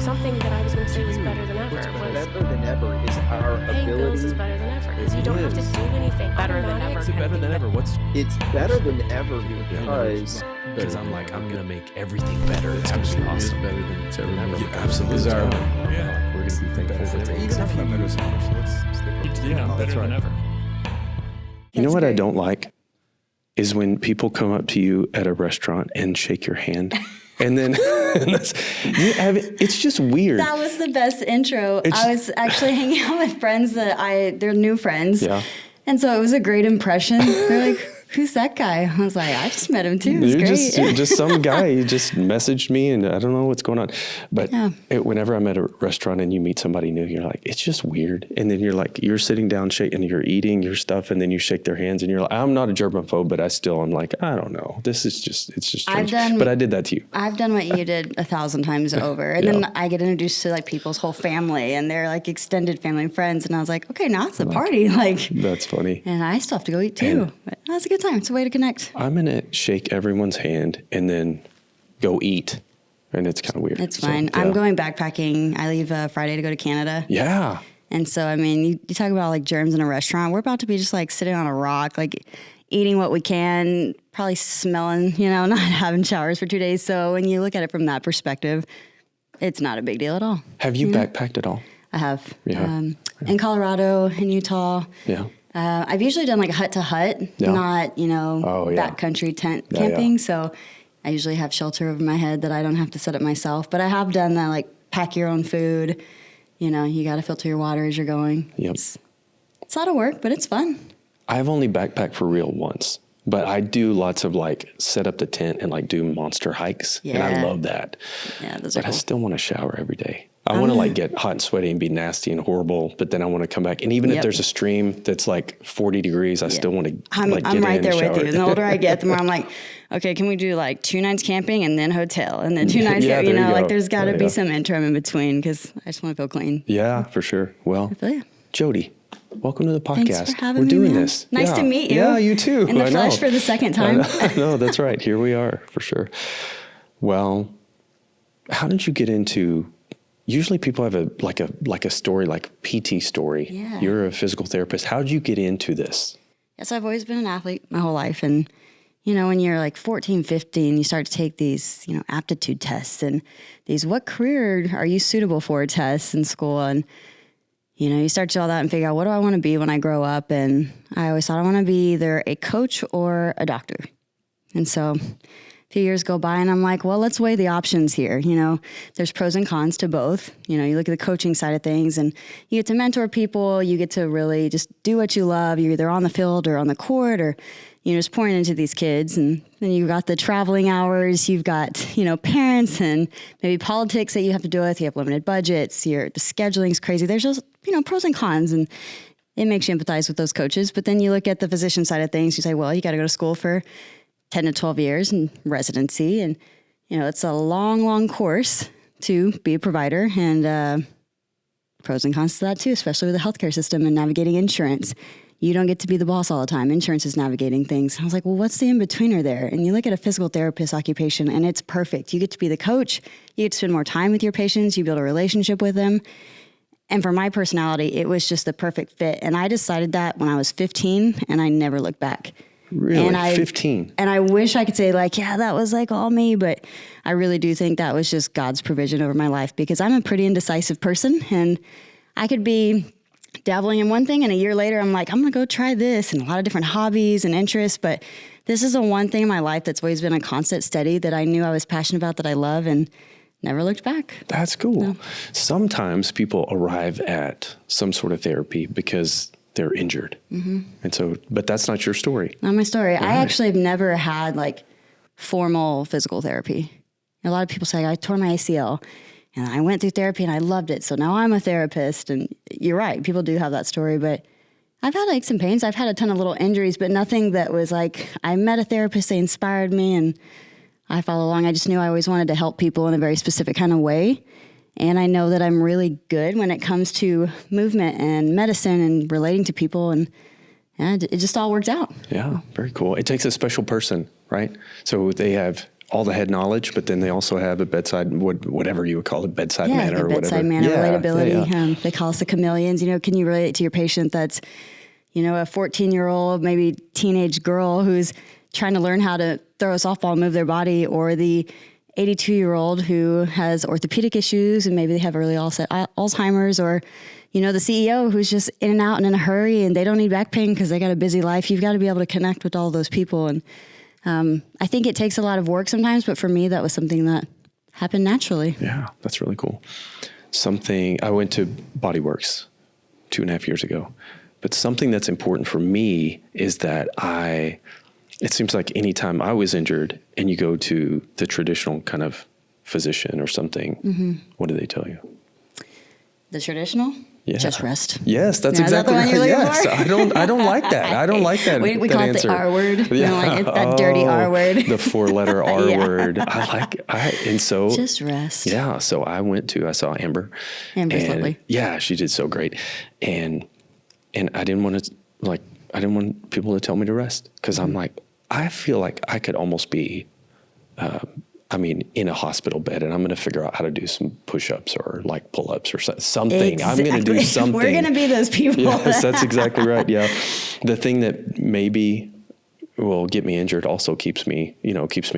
something that I was going to say was better than ever. Better than ever is our paying ability. bills is better than ever. Because you don't have to do anything. Better than ever. Is it better than ever? It's better than ever because I'm like, I'm gonna make everything better. It's absolutely awesome. Better than it's ever been. Yeah, absolutely. Is our, Yeah. we're gonna be thankful for things. Even if you use That's better right. than ever. You know That's what I great. don't like is when people come up to you at a restaurant and shake your hand. And then it's just weird. That was the best intro. It's- I was actually hanging out with friends they're new friends. Yeah. And so it was a great impression. They're like, who's that guy? I was like, I just met him too. It was You're great. just some guy. He just messaged me, and I don't know what's going on. But Yeah. whenever I'm at a restaurant and you meet somebody new, you're like, it's just weird. And then you're sitting down, and you're eating your stuff, and then you shake their hands, and you're like, I'm not a germaphobe, but I'm like, I don't know. It's just strange. But I did that to you. I've done what you did 1,000 times over. And then I get introduced to like people's whole family and their like extended family and friends. And I was like, okay, now it's a party. Like, That's funny. and I still have to go eat too. But that's a good time. It's a way to connect. I'm going to shake everyone's hand and then go eat. And it's kind of weird. It's So, fine. yeah. I'm going backpacking. I leave Friday to go to Canada. Yeah. And so, I mean, you talk about like germs in a restaurant. We're about to be just like sitting on a rock, like eating what we can, probably smelling, not having showers for 2 days. So when you look at it from that perspective, it's not a big deal at all. Have you backpacked at all? I have. Yeah. In Colorado, in Utah. Yeah. I've usually done like a hut to hut, Yeah. not, Oh, yeah. backcountry tent Yeah, camping. yeah. So I usually have shelter over my head that I don't have to set up myself. But I have done that, like pack your own food. You got to filter your water as you're going. Yep. It's a lot of work, but it's fun. I've only backpacked for real once, but I do lots of like set up the tent and like do monster hikes. And I Yeah. love that. Yeah, those are But I cool. still want to shower every day. I want to like get hot and sweaty and be nasty and horrible, but then I want to come back. And even if Yep. there's a stream that's like 40 degrees, I still want to I'm get right in there and with shower. you. The older I get, the more I'm like, okay, can we do like 2 nights camping and then hotel and then 2 nights, Yeah, there you like go. there's got to Yeah, be yeah. some interim in between because I just want to feel clean. Yeah, for sure. Well, But yeah. Jodi, welcome to the podcast. Thanks for having We're me, doing man. this. Nice Yeah. to meet you. Yeah, you too. In the I flesh know. for the second time. No, that's right. Here we are for sure. Well, how did you get into? Usually, people have a story, like PT story. Yeah. You're a physical therapist. How did you get into this? Yes, I've always been an athlete my whole life. And, when you're like 14, 15, you start to take these, aptitude tests and these what career are you suitable for tests in school. And, you start to do all that and figure out what do I want to be when I grow up. And I always thought I want to be either a coach or a doctor. And so a few years go by and I'm like, well, let's weigh the options here. There's pros and cons to both. You look at the coaching side of things and you get to mentor people. You get to really just do what you love. You're either on the field or on the court or, just pouring into these kids. And then you've got the traveling hours. You've got, parents and maybe politics that you have to deal with. You have limited budgets. The scheduling's crazy. There's just, pros and cons. And it makes you empathize with those coaches. But then you look at the physician side of things. You say, well, you got to go to school for 10 to 12 years in residency. And, it's a long, long course to be a provider and pros and cons to that too, especially with the healthcare system and navigating insurance. You don't get to be the boss all the time. Insurance is navigating things. I was like, well, what's the in-betweener there? And you look at a physical therapist occupation and it's perfect. You get to be the coach. You get to spend more time with your patients. You build a relationship with them. And for my personality, it was just the perfect fit. And I decided that when I was 15 and I never looked back. Really? And 15? And I wish I could say like, yeah, that was like all me, but I really do think that was just God's provision over my life because I'm a pretty indecisive person and I could be dabbling in one thing and a year later I'm like, I'm going to go try this and a lot of different hobbies and interests, but this is the one thing in my life that's always been a constant steady that I knew I was passionate about, that I love, and never looked back. That's cool. Sometimes people arrive at some sort of therapy because they're injured. Mm-hmm. And so, but that's not your story. Not my story. Right. I actually have never had like formal physical therapy. A lot of people say I tore my ACL and I went through therapy and I loved it. So now I'm a therapist. And you're right. People do have that story, but I've had aches and pains. I've had a ton of little injuries, but nothing that was like, I met a therapist, they inspired me and I followed along. I just knew I always wanted to help people in a very specific kind of way. And I know that I'm really good when it comes to movement and medicine and relating to people. And yeah, it just all worked out. Yeah, very cool. It takes a special person, right? So they have all the head knowledge, but then they also have a bedside, whatever you would call it, bedside Yeah, manner the or bedside whatever. manner Yeah, relatability. yeah. They call us the chameleons. Can you relate to your patient that's, a 14-year-old, maybe teenage girl who's trying to learn how to throw a softball and move their body, or the 82-year-old who has orthopedic issues and maybe they have early Alzheimer's, or, the CEO who's just in and out and in a hurry and they don't need back pain because they got a busy life. You've got to be able to connect with all those people. And I think it takes a lot of work sometimes, but for me, that was something that happened naturally. Yeah, that's really cool. I went to Bodyworks 2.5 years ago, but something that's important for me is that it seems like anytime I was injured and you go to the traditional kind of physician or something, what do they tell you? The traditional? Yeah. Just rest. Yes, that's Now, is that exactly the one right. you're looking Yes, for? I don't like that. I don't like that. We that call it answer. the R word. It's that dirty R word. The 4-letter R Yeah. word. And so Just rest. Yeah. So I saw Amber. Amber's and lovely. Yeah, she did so great. And I didn't want people to tell me to rest because I'm like, I feel like I could almost be, in a hospital bed, and I'm going to figure out how to do some push-ups or like pull-ups or something. I'm going to do something. We're going to be those people. Yes, that's exactly right. Yeah. The thing that maybe will get me injured also keeps me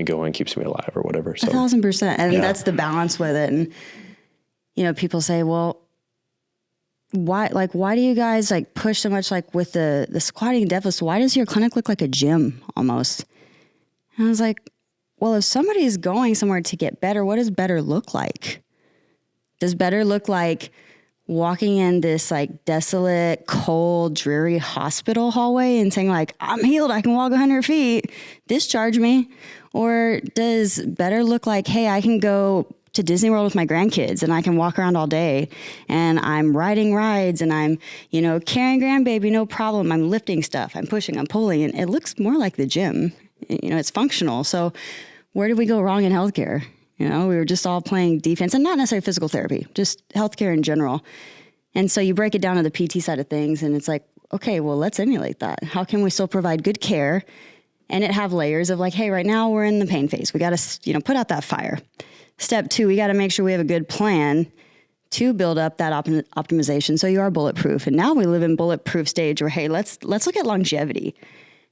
going, keeps me alive or whatever. So 1,000%. And yeah. that's the balance with it. And, people say, well, why do you guys push so much with the squatting and deadlifts? Why does your clinic look like a gym almost? And I was like, well, if somebody is going somewhere to get better, what does better look like? Does better look like walking in this desolate, cold, dreary hospital hallway and saying I'm healed, I can walk 100 feet, discharge me? Or does better look like, hey, I can go to Disney World with my grandkids and I can walk around all day and I'm riding rides and I'm, carrying grandbaby, no problem. I'm lifting stuff, I'm pushing, I'm pulling, and it looks more like the gym. It's functional. So where did we go wrong in healthcare? We were just all playing defense, and not necessarily physical therapy, just healthcare in general. And so you break it down to the PT side of things, and it's like, okay, well, let's emulate that. How can we still provide good care and it have layers of hey, right now we're in the pain phase. We got to, put out that fire. Step 2, we got to make sure we have a good plan to build up that optimization so you are bulletproof. And now we live in bulletproof stage where, hey, let's look at longevity.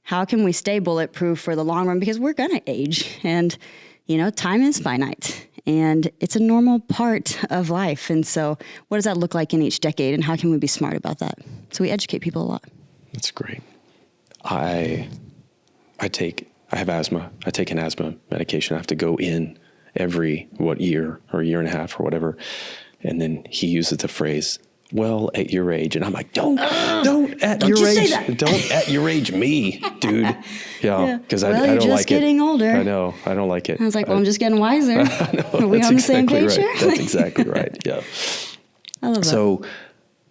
How can we stay bulletproof for the long run? Because we're going to age and, time is finite and it's a normal part of life. And so what does that look like in each decade and how can we be smart about that? So we educate people a lot. That's great. I have asthma. I take an asthma medication. I have to go in every, year or year and a half or whatever. And then he uses the phrase, well, at your age. And I'm like, don't at your age. Don't at your age me, dude. Yeah. Because I don't just like it. getting older. I know. I don't like it. I was like, well, I'm just getting wiser. I know, Are we on the same page right. here? That's exactly right. Yeah. I love that. So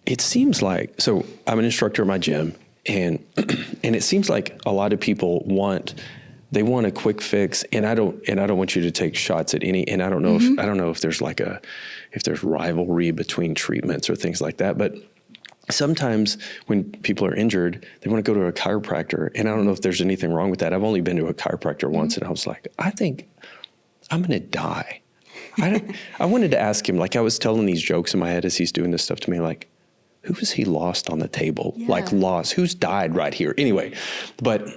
it seems like, I'm an instructor at my gym and it seems like a lot of people want a quick fix, and I don't want you to take shots at any. And I don't know if there's if there's rivalry between treatments or things like that. But sometimes when people are injured, they want to go to a chiropractor, and I don't know if there's anything wrong with that. I've only been to a chiropractor once, and I was like, I think I'm going to die. I wanted to ask him, I was telling these jokes in my head as he's doing this stuff to me, who has he lost on the table? Yeah. Lost? Who's died right here? Anyway, but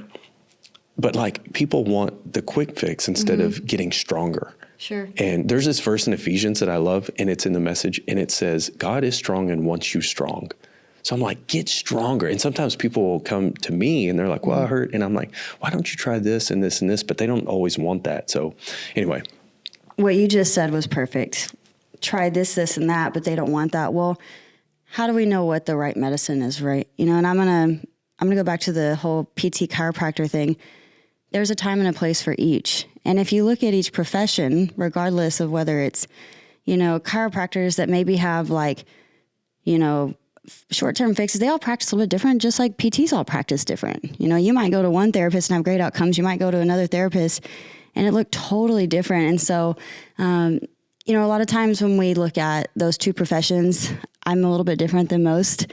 people want the quick fix instead of getting stronger. Sure. And there's this verse in Ephesians that I love, and it's in the Message, and it says, God is strong and wants you strong. So I'm like, get stronger. And sometimes people will come to me and they're like, well, I hurt. And I'm like, why don't you try this and this and this? But they don't always want that. So anyway. What you just said was perfect. Try this, this, and that, but they don't want that. Well, how do we know what the right medicine is, right? And I'm gonna go back to the whole PT chiropractor thing. There's a time and a place for each. And if you look at each profession, regardless of whether it's, chiropractors that maybe have short-term fixes, they all practice a little bit different, just like PTs all practice different. You might go to one therapist and have great outcomes. You might go to another therapist and it looked totally different. And so, a lot of times when we look at those two professions, I'm a little bit different than most.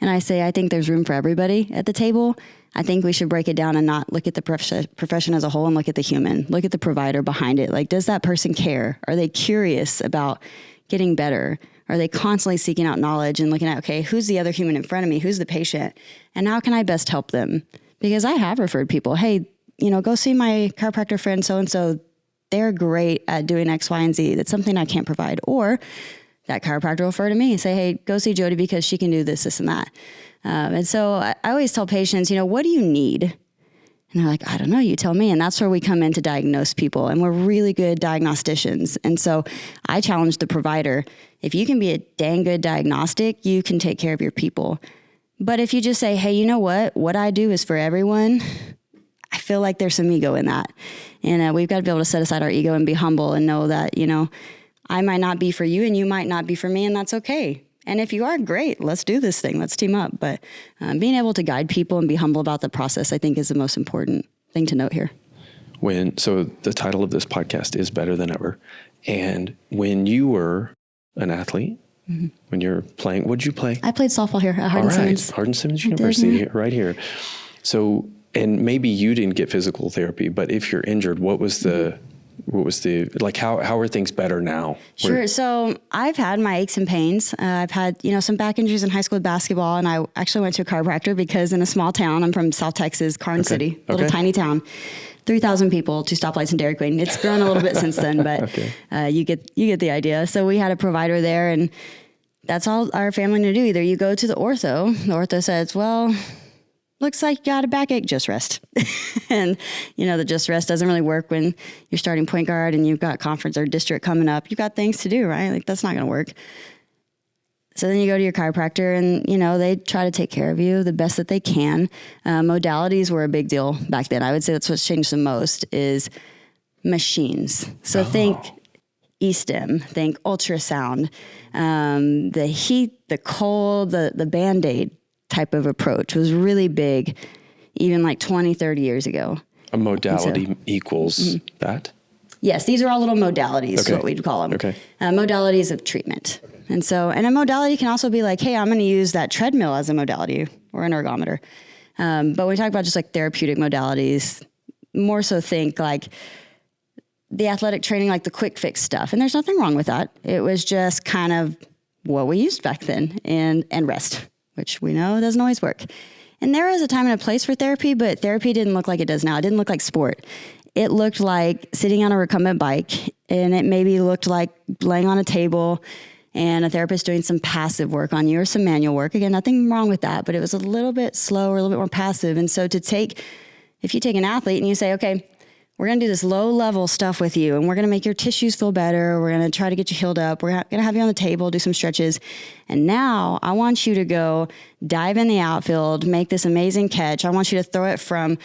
And I say, I think there's room for everybody at the table. I think we should break it down and not look at the profession as a whole and look at the human, look at the provider behind it. Like, does that person care? Are they curious about getting better? Are they constantly seeking out knowledge and looking at, okay, who's the other human in front of me? Who's the patient? And how can I best help them? Because I have referred people, hey, go see my chiropractor friend so-and-so. They're great at doing X, Y, and Z. That's something I can't provide. Or that chiropractor will refer to me and say, hey, go see Jodi because she can do this, this, and that. And so I always tell patients, what do you need? And they're like, I don't know, you tell me. And that's where we come in to diagnose people. And we're really good diagnosticians. And so I challenge the provider, if you can be a dang good diagnostic, you can take care of your people. But if you just say, hey, you know what I do is for everyone, I feel like there's some ego in that. And we've got to be able to set aside our ego and be humble and know that, I might not be for you and you might not be for me, and that's okay. And if you are, great, let's do this thing. Let's team up. But being able to guide people and be humble about the process, I think, is the most important thing to note here. So the title of this podcast is Better Than Ever. And when you were an athlete, when you're playing, what'd you play? I played softball here at Hardin-Simmons. Hardin-Simmons University, right here. So, and maybe you didn't get physical therapy, but if you're injured, what was the like, how are things better now? Sure. So I've had my aches and pains. I've had, some back injuries in high school with basketball. And I actually went to a chiropractor because in a small town, I'm from South Texas, Carson City, little tiny town, 3,000 people, 2 stoplights and Dairy Queen. It's grown a little bit since then, but you get the idea. So we had a provider there, and that's all our family knew to do. Either you go to the ortho says, well, looks like you got a backache, just rest. And, the just rest doesn't really work when you're starting point guard and you've got conference or district coming up. You've got things to do, right? Like, that's not going to work. So then you go to your chiropractor and, they try to take care of you the best that they can. Modalities were a big deal back then. I would say that's what's changed the most is machines. So think e-stim, think ultrasound, the heat, the cold, the Band-Aid type of approach was really big, even like 20, 30 years ago. A modality equals that? Yes, these are all little modalities, is what we'd call them. Okay. Modalities of treatment. And a modality can also be like, hey, I'm going to use that treadmill as a modality or an ergometer. But when we talk about just like therapeutic modalities, more so think like the athletic training, like the quick fix stuff. And there's nothing wrong with that. It was just kind of what we used back then, and rest, which we know doesn't always work. And there is a time and a place for therapy, but therapy didn't look like it does now. It didn't look like sport. It looked like sitting on a recumbent bike, and it maybe looked like laying on a table and a therapist doing some passive work on you or some manual work. Again, nothing wrong with that, but it was a little bit slower, a little bit more passive. And so if you take an athlete and you say, okay, we're going to do this low-level stuff with you, and we're going to make your tissues feel better. We're going to try to get you healed up. We're going to have you on the table, do some stretches. And now I want you to go dive in the outfield, make this amazing catch. I want you to throw it from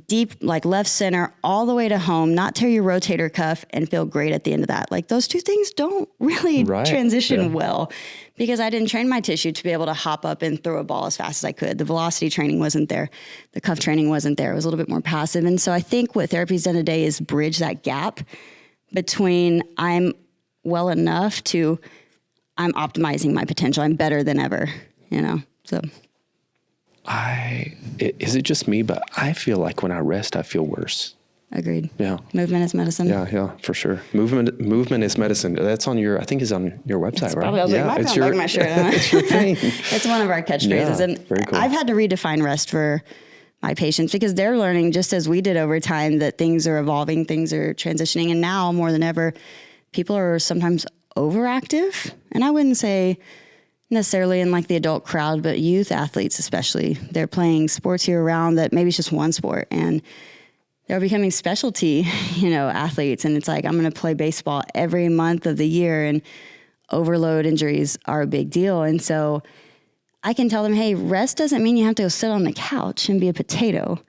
deep, like left center, all the way to home, not tear your rotator cuff, and feel great at the end of that. Like, those two things don't really transition well, because I didn't train my tissue to be able to hop up and throw a ball as fast as I could. The velocity training wasn't there. The cuff training wasn't there. It was a little bit more passive. And so I think what therapy's done today is bridge that gap between I'm well enough to I'm optimizing my potential. I'm better than ever, so. Is it just me, but I feel like when I rest, I feel worse. Agreed. Yeah. Movement is medicine. Yeah, for sure. Movement is medicine. That's on I think is on your website, right? Probably, I was like, why can't I my shirt? It's your thing. It's one of our catchphrases. And very cool. I've had to redefine rest for my patients because they're learning just as we did over time that things are evolving, things are transitioning. And now more than ever, people are sometimes overactive. And I wouldn't say necessarily in like the adult crowd, but youth athletes especially. They're playing sports year round that maybe it's just one sport. And they're becoming specialty, athletes. And it's like, I'm going to play baseball every month of the year, and overload injuries are a big deal. And so I can tell them, hey, rest doesn't mean you have to go sit on the couch and be a potato.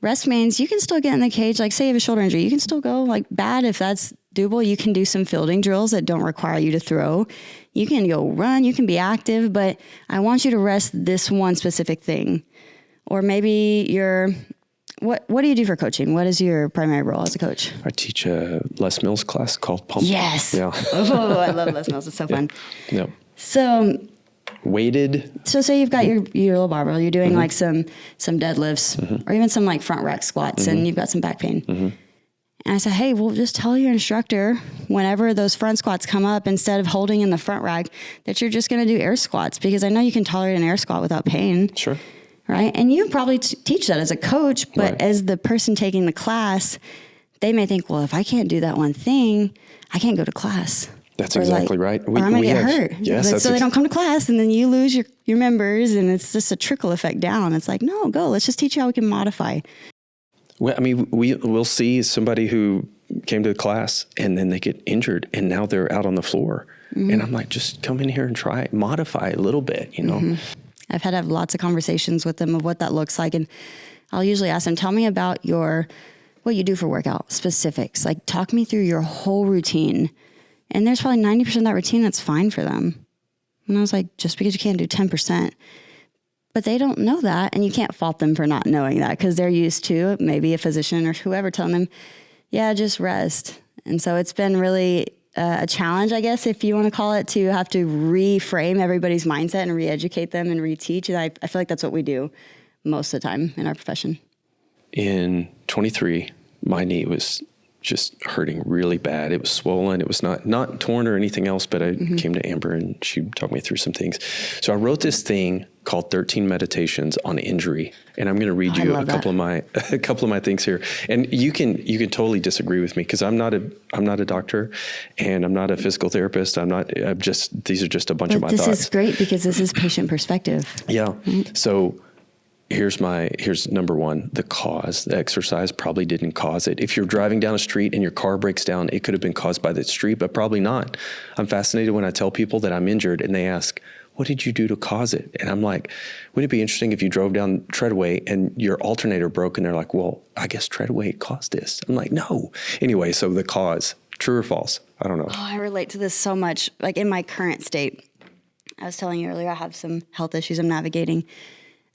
Rest means you can still get in the cage. Like, say you have a shoulder injury, you can still go like bat if that's doable. You can do some fielding drills that don't require you to throw. You can go run, you can be active, but I want you to rest this one specific thing. Or maybe what do you do for coaching? What is your primary role as a coach? I teach a Les Mills class called Pump. Yes. Yeah. Oh, I love Les Mills. It's so fun. Yeah. So weighted. So say you've got your little barbell, you're doing like some deadlifts or even some like front rack squats and you've got some back pain. And I said, hey, well, just tell your instructor whenever those front squats come up, instead of holding in the front rack, that you're just going to do air squats, because I know you can tolerate an air squat without pain. Sure. Right. And you probably teach that as a coach, but Right. as the person taking the class, they may think, well, if I can't do that one thing, I can't go to class. That's Or exactly right. Or I'm going to get hurt. Yes. So they don't come to class, and then you lose your members, and it's just a trickle effect down. It's like, no, go. Let's just teach you how we can modify. Well, I mean, we'll see somebody who came to the class and then they get injured and now they're out on the floor. And I'm like, just come in here and try it, modify a little bit, you know? I've had to have lots of conversations with them of what that looks like. And I'll usually ask them, tell me about what you do for workout specifics. Like, talk me through your whole routine. And there's probably 90% of that routine that's fine for them. And I was like, just because you can't do 10%. But they don't know that, and you can't fault them for not knowing that, because they're used to maybe a physician or whoever telling them, yeah, just rest. And so it's been really a challenge, I guess, if you want to call it, to have to reframe everybody's mindset and re-educate them and reteach. And I feel like that's what we do most of the time in our profession. In 23, my knee was just hurting really bad. It was swollen. It was not torn or anything else, but I came to Amber and she talked me through some things. So I wrote this thing called 13 Meditations on Injury. And I'm going to read you a couple of my things here. And you can totally disagree with me, because I'm not a doctor and I'm not a physical therapist. These are just a bunch of my thoughts. This is great, because this is patient perspective. Yeah. So here's number one, the cause. The exercise probably didn't cause it. If you're driving down a street and your car breaks down, it could have been caused by the street, but probably not. I'm fascinated when I tell people that I'm injured and they ask, what did you do to cause it? And I'm like, wouldn't it be interesting if you drove down Treadway and your alternator broke? And they're like, well, I guess Treadway caused this. I'm like, no. Anyway, so the cause, true or false? I don't know. Oh, I relate to this so much. Like, in my current state, I was telling you earlier, I have some health issues I'm navigating.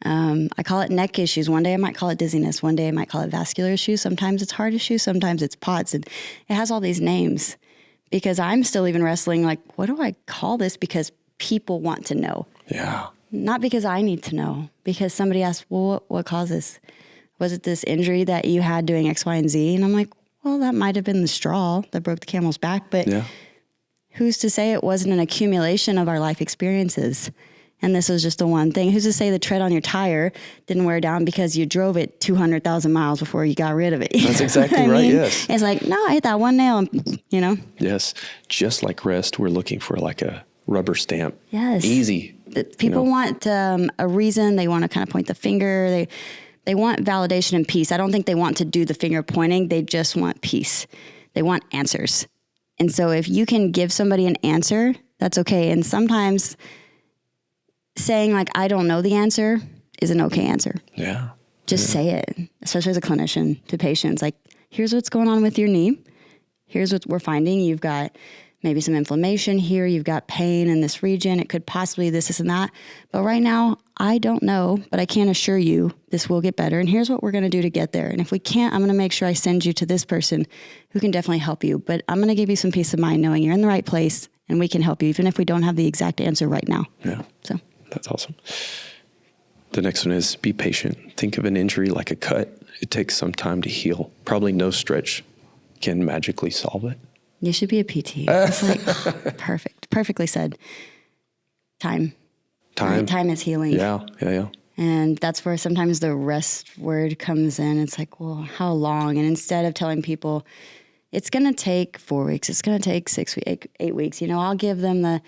I call it neck issues. One day I might call it dizziness. One day I might call it vascular issues. Sometimes it's heart issues. Sometimes it's POTS. And it has all these names, because I'm still even wrestling, like, what do I call this? Because people want to know. Yeah. Not because I need to know, because somebody asked, well, what caused this? Was it this injury that you had doing X, Y, and Z? And I'm like, well, that might have been the straw that broke the camel's back, but who's to say it wasn't an accumulation of our life experiences? And this was just the one thing. Who's to say the tread on your tire didn't wear down because you drove it 200,000 miles before you got rid of it? That's exactly right, yes. It's like, no, I hit that one nail, you know? Yes. Just like rest, we're looking for like a rubber stamp. Yes. Easy. People want a reason. They want to kind of point the finger. They want validation and peace. I don't think they want to do the finger pointing. They just want peace. They want answers. And so if you can give somebody an answer, that's okay. And sometimes saying, like, I don't know the answer is an okay answer. Yeah. Just say it, especially as a clinician, to patients. Like, here's what's going on with your knee. Here's what we're finding. You've got maybe some inflammation here. You've got pain in this region. It could possibly this and that. But right now, I don't know, but I can assure you this will get better. And here's what we're going to do to get there. And if we can't, I'm going to make sure I send you to this person who can definitely help you. But I'm going to give you some peace of mind knowing you're in the right place and we can help you, even if we don't have the exact answer right now. Yeah. So that's awesome. The next one is be patient. Think of an injury like a cut. It takes some time to heal. Probably no stretch can magically solve it. You should be a PT. It's like perfect. Perfectly said. Time. Right? Time is healing. Yeah. And that's where sometimes the rest word comes in. It's like, well, how long? And instead of telling people, it's going to take 4 weeks, it's going to take 6 weeks, 8 weeks, I'll give them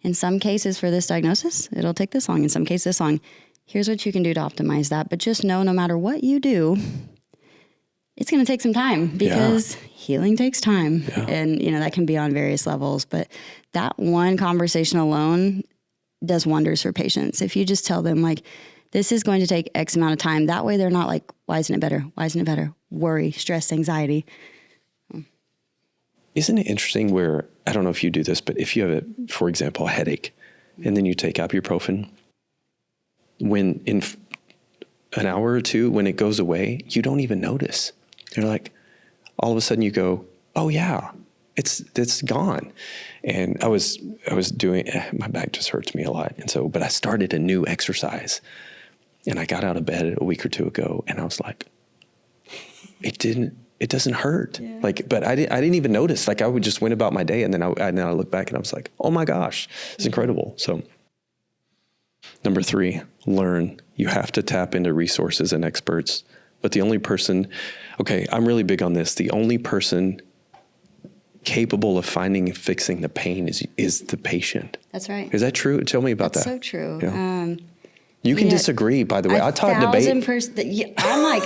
in some cases for this diagnosis, it'll take this long. In some cases, this long. Here's what you can do to optimize that. But just know, no matter what you do, it's going to take some time, because healing takes time. Yeah. And, that can be on various levels. But that one conversation alone does wonders for patients. If you just tell them, like, this is going to take X amount of time, that way they're not like, why isn't it better? Why isn't it better? Worry, stress, anxiety. Isn't it interesting where, I don't know if you do this, but if you have, for example, a headache, and then you take ibuprofen, when in an hour or two, when it goes away, you don't even notice. You're like, all of a sudden you go, oh yeah, it's gone. And I was doing, my back just hurts me a lot. And so, but I started a new exercise, and I got out of bed a week or two ago, and I was like, it doesn't hurt. Yeah. Like, but I didn't even notice. Like, I would just went about my day, and then I look back and I was like, oh my gosh, it's incredible. So number 3, learn. You have to tap into resources and experts, but the only person, okay, I'm really big on this. The only person capable of finding and fixing the pain is the patient. That's right. Is that true? Tell me about That's that. so true. Yeah. You can disagree, by the way. I taught debate. I'm like,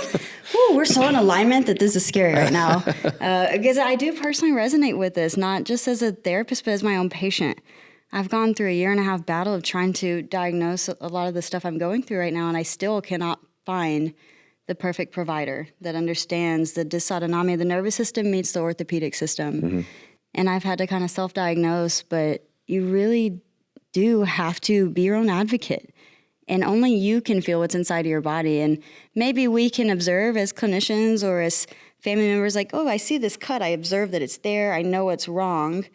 whew, we're so in alignment that this is scary right now. Because I do personally resonate with this, not just as a therapist, but as my own patient. I've gone through a 1.5-year battle of trying to diagnose a lot of the stuff I'm going through right now, and I still cannot find the perfect provider that understands the dysautonomy of the nervous system meets the orthopedic system. Mm-hmm. And I've had to kind of self-diagnose, but you really do have to be your own advocate. And only you can feel what's inside of your body. And maybe we can observe as clinicians or as family members, like, oh, I see this cut. I observe that it's there. I know what's wrong.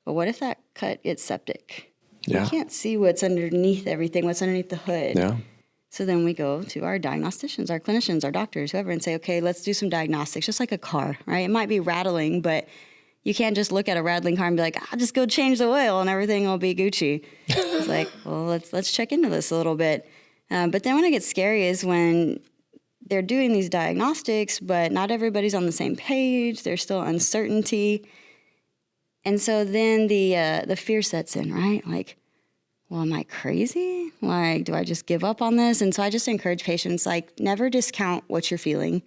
But what if that cut gets septic? Yeah. We can't see what's underneath everything, what's underneath the hood. Yeah. So then we go to our diagnosticians, our clinicians, our doctors, whoever, and say, okay, let's do some diagnostics, just like a car, right? It might be rattling, but you can't just look at a rattling car and be like, I'll just go change the oil and everything will be Gucci. It's like, well, let's check into this a little bit. But then when it gets scary is when they're doing these diagnostics, but not everybody's on the same page. There's still uncertainty. And so then the fear sets in, right? Like, well, am I crazy? Like, do I just give up on this? And so I just encourage patients, like, never discount what you're feeling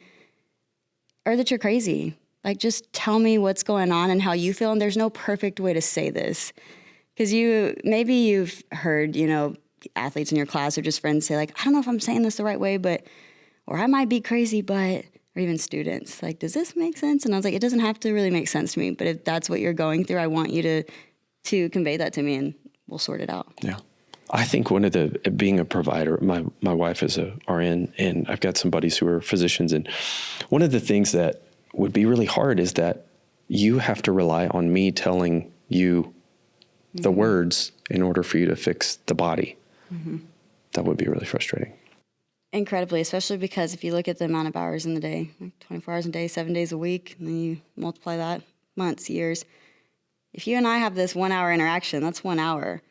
or that you're crazy. Like, just tell me what's going on and how you feel. And there's no perfect way to say this. Because maybe you've heard, athletes in your class or just friends say, like, I don't know if I'm saying this the right way, or I might be crazy, or even students, like, does this make sense? And I was like, it doesn't have to really make sense to me. But if that's what you're going through, I want you to convey that to me and we'll sort it out. Yeah. I think being a provider, my wife is a RN, and I've got some buddies who are physicians. And one of the things that would be really hard is that you have to rely on me telling you the words in order for you to fix the body. Mm-hmm. That would be really frustrating. Incredibly, especially because if you look at the amount of hours in the day, like 24 hours a day, 7 days a week, and then you multiply that, months, years. If you and I have this 1 hour interaction, that's 1 hour.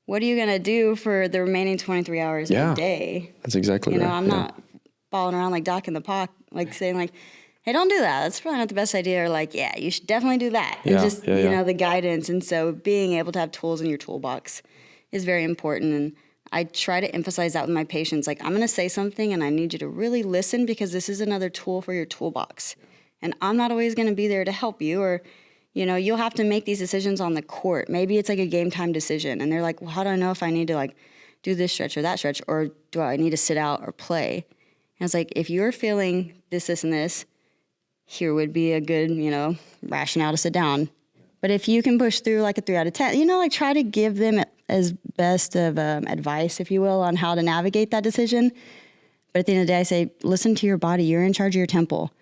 What are you going to do for the remaining 23 hours of the day? That's exactly right. I'm not falling around like Doc in the Park, like saying like, hey, don't do that. That's probably not the best idea. Or like, yeah, you should definitely do that. Yeah, and just, the guidance. And so being able to have tools in your toolbox is very important. And I try to emphasize that with my patients. Like, I'm going to say something and I need you to really listen because this is another tool for your toolbox. And I'm not always going to be there to help you, or, you'll have to make these decisions on the court. Maybe it's like a game time decision. And they're like, well, how do I know if I need to like do this stretch or that stretch, or do I need to sit out or play? And it's like, if you're feeling this, and this, here would be a good, rationale to sit down. But if you can push through like a 3 out of 10, try to give them as best of advice, if you will, on how to navigate that decision. But at the end of the day, I say, listen to your body. You're in charge of your temple.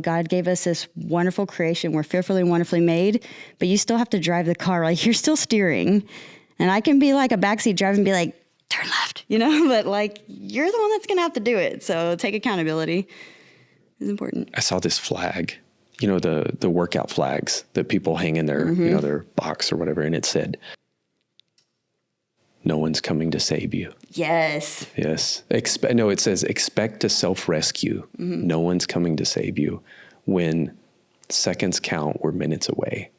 God gave us this wonderful creation. We're fearfully and wonderfully made, but you still have to drive the car. Like, you're still steering. And I can be like a backseat driver and be like, turn left, but like, you're the one that's going to have to do it. So take accountability is important. I saw this flag, the workout flags that people hang in their, their box or whatever. And it said, no one's coming to save you. Yes. Yes. It says expect to self-rescue. Mm-hmm. No one's coming to save you. When seconds count, we're minutes away.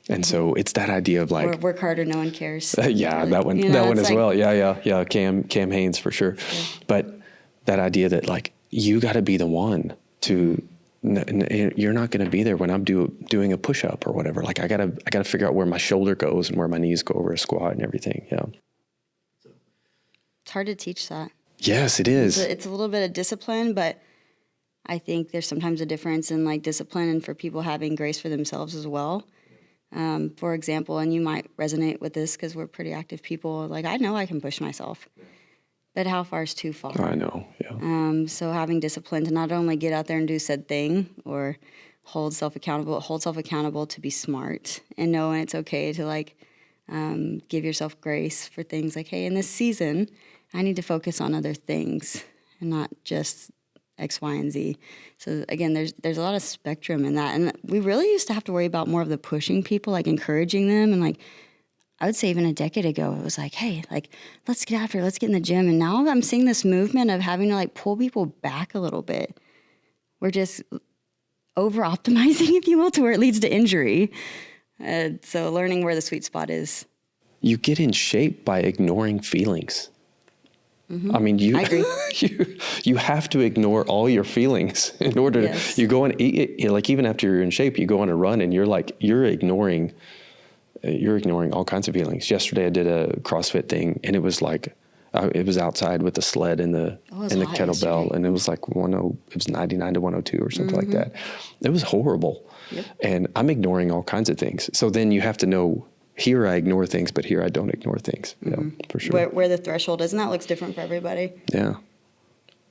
And so it's that idea of like, or work harder, no one cares. Yeah, really. That one as like, well. Yeah. Cam Haynes for sure. Yeah. But that idea that like, you got to be the one to, you're not going to be there when I'm doing a push-up or whatever. Like, I gotta figure out where my shoulder goes and where my knees go over a squat and everything. Yeah. It's hard to teach that. Yes, it is. It's a little bit of discipline, but I think there's sometimes a difference in like discipline and for people having grace for themselves as well. For example, and you might resonate with this because we're pretty active people. Like, I know I can push myself. But how far is too far? I know, yeah. So having discipline to not only get out there and do said thing or hold self accountable to be smart, and know when it's okay to like give yourself grace for things like, hey, in this season, I need to focus on other things and not just X, Y, and Z. So again, there's a lot of spectrum in that. And we really used to have to worry about more of the pushing people, like encouraging them. And like, I would say even a decade ago, it was like, hey, like, let's get after it. Let's get in the gym. And now I'm seeing this movement of having to like pull people back a little bit. We're just over optimizing, if you will, to where it leads to injury. So learning where the sweet spot is. You get in shape by ignoring feelings. I mean, I agree. you have to ignore all your feelings in order Yes. to, you go and eat, like even after you're in shape, you go on a run and you're ignoring all kinds of feelings. Yesterday I did a CrossFit thing and it was like, it was outside with the sled and the was and the hot kettlebell, yesterday. and it was like it was 99 to 102 or something like that. It was horrible. Yep. And I'm ignoring all kinds of things. So then you have to know, here I ignore things, but here I don't ignore things. Yeah, for sure. Where the threshold is, and that looks different for everybody. Yeah.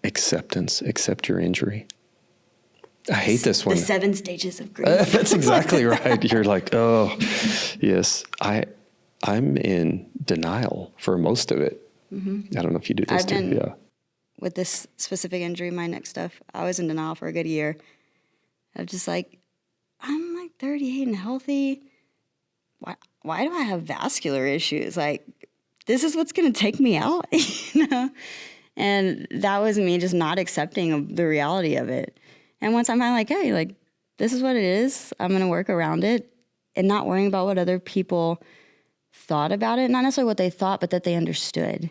Acceptance. Accept your injury. I hate this one. The 7 stages of grief. That's exactly right. You're like, oh, yes. I'm in denial for most of it. I don't know if you do this I've too. been- Yeah. With this specific injury, my neck stuff, I was in denial for a good year. I'm just like, I'm like 38 and healthy. Why do I have vascular issues? Like, this is what's going to take me out, you know? And that was me just not accepting of the reality of it. And once I'm like, hey, like, this is what it is. I'm going to work around it and not worrying about what other people thought about it. Not necessarily what they thought, but that they understood.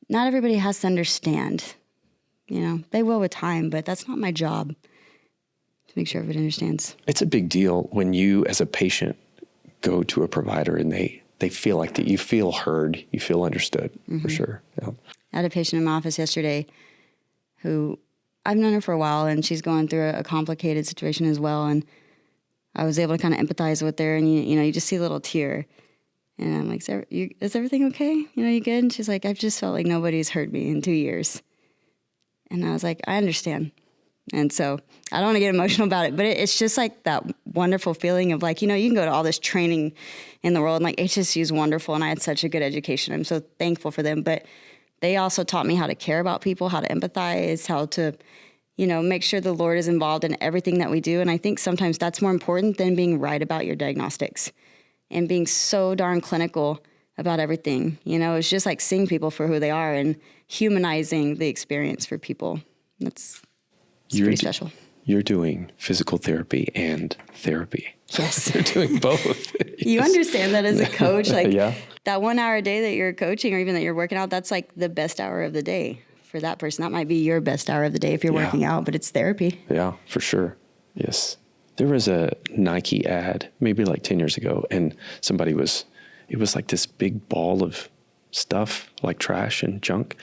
Not everybody has to understand. You know, they will with time, but that's not my job to make sure everybody understands. It's a big deal when you, as a patient, go to a provider and they feel like that you feel heard, you feel understood, for sure. Yeah. I had a patient in my office yesterday who I've known her for a while, and she's going through a complicated situation as well. And I was able to kind of empathize with her, and you know, you just see a little tear. And I'm like, is everything okay? You know, you good? And she's like, I've just felt like nobody's heard me in 2 years. And I was like, I understand. And so I don't want to get emotional about it, but it's just like that wonderful feeling of like, you know, you can go to all this training in the world, and like HSU is wonderful, and I had such a good education. I'm so thankful for them. But they also taught me how to care about people, how to empathize, how to, you know, make sure the Lord is involved in everything that we do. And I think sometimes that's more important than being right about your diagnostics and being so darn clinical about everything. You know, it's just like seeing people for who they are and humanizing the experience for people. It's pretty special. You're doing physical therapy and therapy. Yes. You're doing both. You understand that as a coach, like Yeah. that 1 hour a day that you're coaching or even that you're working out, that's like the best hour of the day for that person. That might be your best hour of the day if you're Yeah. working out, but it's therapy. Yeah, for sure. Yes. There was a Nike ad maybe like 10 years ago, and it was like this big ball of stuff, like trash and junk.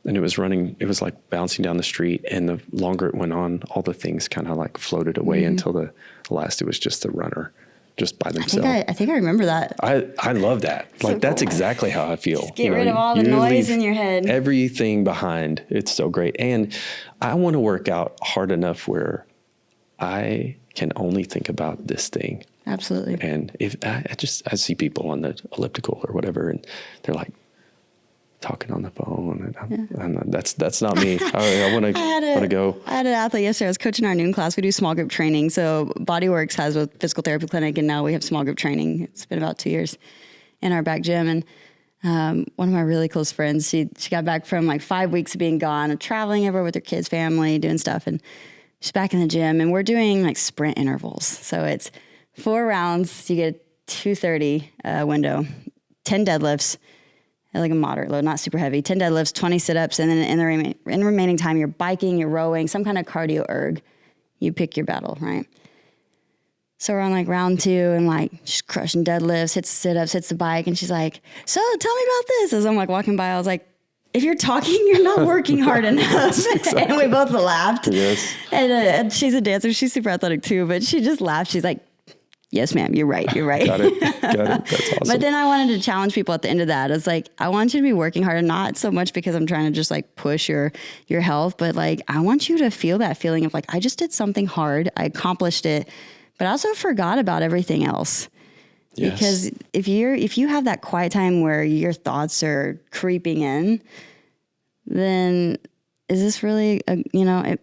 And it was like bouncing down the street. And the longer it went on, all the things kind of like floated away until the last, it was just the runner just by themselves. I think I remember that. I love that. So Like, that's cool. exactly how I feel. Just get rid of all the you noise leave in your head. Everything behind. It's so great. And I want to work out hard enough where I can only think about this thing. Absolutely. And if I see people on the elliptical or whatever, and they're like talking on the phone, and I'm not, that's not me. I want to go. I had an athlete yesterday. I was coaching our noon class. We do small group training. So Bodyworks has a physical therapy clinic, and now we have small group training. It's been about 2 years in our back gym. And one of my really close friends, she got back from like 5 weeks of being gone, traveling everywhere with her kids, family, doing stuff. And she's back in the gym, and we're doing like sprint intervals. So it's 4 rounds. You get a 230 window, 10 deadlifts, like a moderate load, not super heavy, 10 deadlifts, 20 sit-ups, and then in the remaining time, you're biking, you're rowing, some kind of cardio erg. You pick your battle, right? So we're on like round 2, and like she's crushing deadlifts, hits the sit-ups, hits the bike, and she's like, so tell me about this. As I'm like walking by, I was like, if you're talking, you're not working hard enough. And we both laughed. Yes. And she's a dancer. She's super athletic too, but she just laughed. She's like, Yes, ma'am. You're right. You're right. Got it. That's awesome. But then I wanted to challenge people at the end of that. It's like, I want you to be working harder, not so much because I'm trying to just like push your health, but like, I want you to feel that feeling of like, I just did something hard. I accomplished it, but I also forgot about everything else. Yes. Because if you have that quiet time where your thoughts are creeping in, then is this really,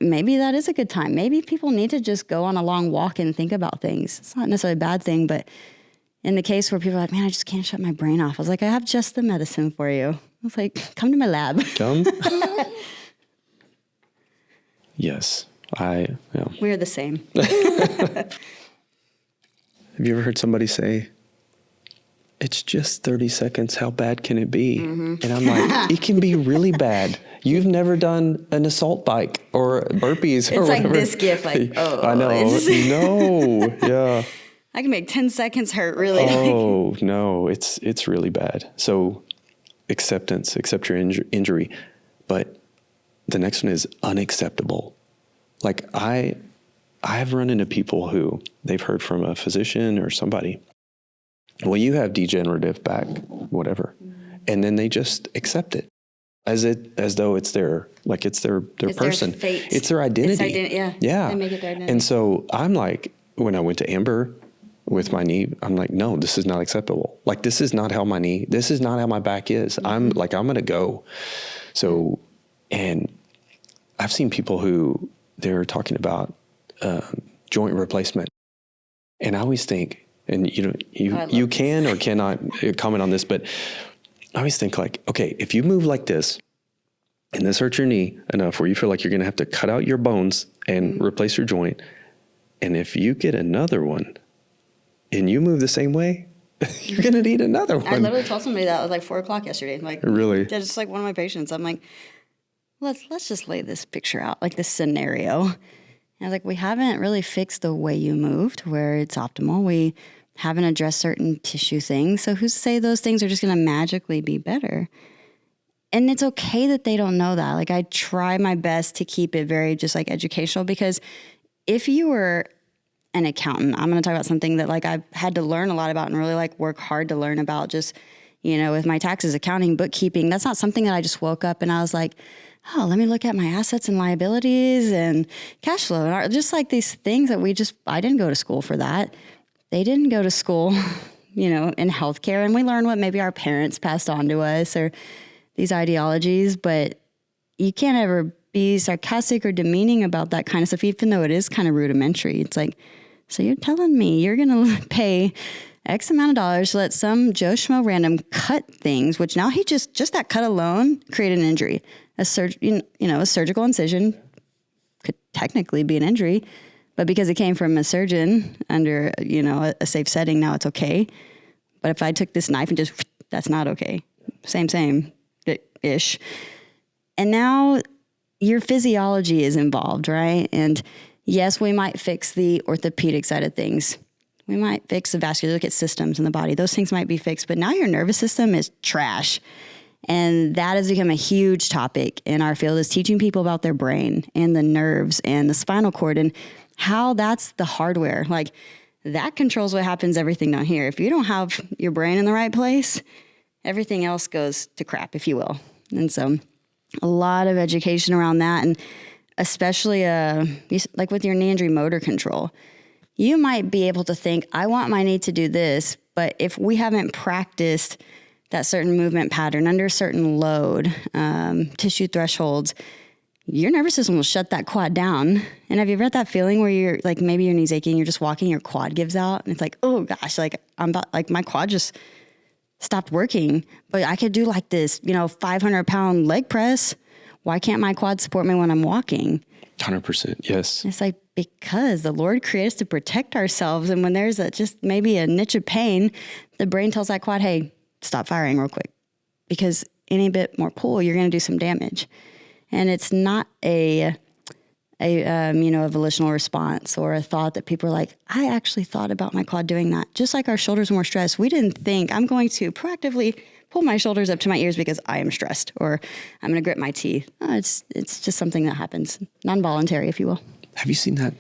maybe that is a good time. Maybe people need to just go on a long walk and think about things. It's not necessarily a bad thing, but in the case where people are like, man, I just can't shut my brain off. I was like, I have just the medicine for you. I was like, come to my lab. Come. Yes. We're the same. Have you ever heard somebody say, it's just 30 seconds. How bad can it be? Mm-hmm. And I'm like, it can be really bad. You've never done an assault bike or burpees or It's like whatever. this gift, like, oh. I know. No. Yeah. I can make 10 seconds hurt, really. Oh, no. It's really bad. So accept your injury. But the next one is unacceptable. Like I have run into people who they've heard from a physician or somebody, well, you have degenerative back, whatever. And then they just accept it as though it's their person. Their fate. It's their identity. Yeah. They make it their identity. And so I'm like, when I went to Amber with my knee, I'm like, no, this is not acceptable. Like, this is not how my back is. Mm-hmm. I'm going to go. So, and I've seen people who they're talking about joint replacement. And I always think, and you can or cannot comment on this, but I always think like, okay, if you move like this and this hurts your knee enough where you feel like you're going to have to cut out your bones and replace your joint. And if you get another one and you move the same way, you're going to need another one. I literally told somebody that. It was like 4:00 yesterday. Like, really? Just like one of my patients. I'm like, let's just lay this picture out, like this scenario. And I was like, we haven't really fixed the way you moved where it's optimal. We haven't addressed certain tissue things. So who's to say those things are just going to magically be better? And it's okay that they don't know that. Like, I try my best to keep it very just like educational, because if you were an accountant, I'm going to talk about something that like I've had to learn a lot about and really like work hard to learn about, just, with my taxes, accounting, bookkeeping. That's not something that I just woke up and I was like, oh, let me look at my assets and liabilities and cash flow. And just like these things that I didn't go to school for that. They didn't go to school, in healthcare. And we learned what maybe our parents passed on to us or these ideologies. But you can't ever be sarcastic or demeaning about that kind of stuff, even though it is kind of rudimentary. It's like, so you're telling me you're going to pay X amount of dollars to let some Joe Schmo random cut things, which now he just that cut alone created an injury. A surgical incision could technically be an injury, but because it came from a surgeon under, a safe setting, now it's okay. But if I took this knife and just, that's not okay. Same-ish. And now your physiology is involved, right? And yes, we might fix the orthopedic side of things. We might fix the vascular, look at systems in the body. Those things might be fixed, but now your nervous system is trash. And that has become a huge topic in our field, is teaching people about their brain and the nerves and the spinal cord and how that's the hardware. Like, that controls what happens, everything down here. If you don't have your brain in the right place, everything else goes to crap, if you will. And so a lot of education around that. And especially like with your knee injury motor control, you might be able to think, I want my knee to do this. But if we haven't practiced that certain movement pattern under a certain load, tissue thresholds, your nervous system will shut that quad down. And have you ever had that feeling where you're like, maybe your knee's aching, you're just walking, your quad gives out, and it's like, oh gosh, like my quad just stopped working, but I could do like this, 500-pound leg press. Why can't my quad support me when I'm walking? 100%. Yes. It's like, because the Lord created us to protect ourselves. And when there's just maybe a niche of pain, the brain tells that quad, hey, stop firing real quick, because any bit more pull, you're going to do some damage. And it's not a volitional response or a thought that people are like, I actually thought about my quad doing that. Just like our shoulders when we're stressed, we didn't think I'm going to proactively pull my shoulders up to my ears because I am stressed, or I'm going to grip my teeth. It's just something that happens, non-voluntary, if you will. Have you seen that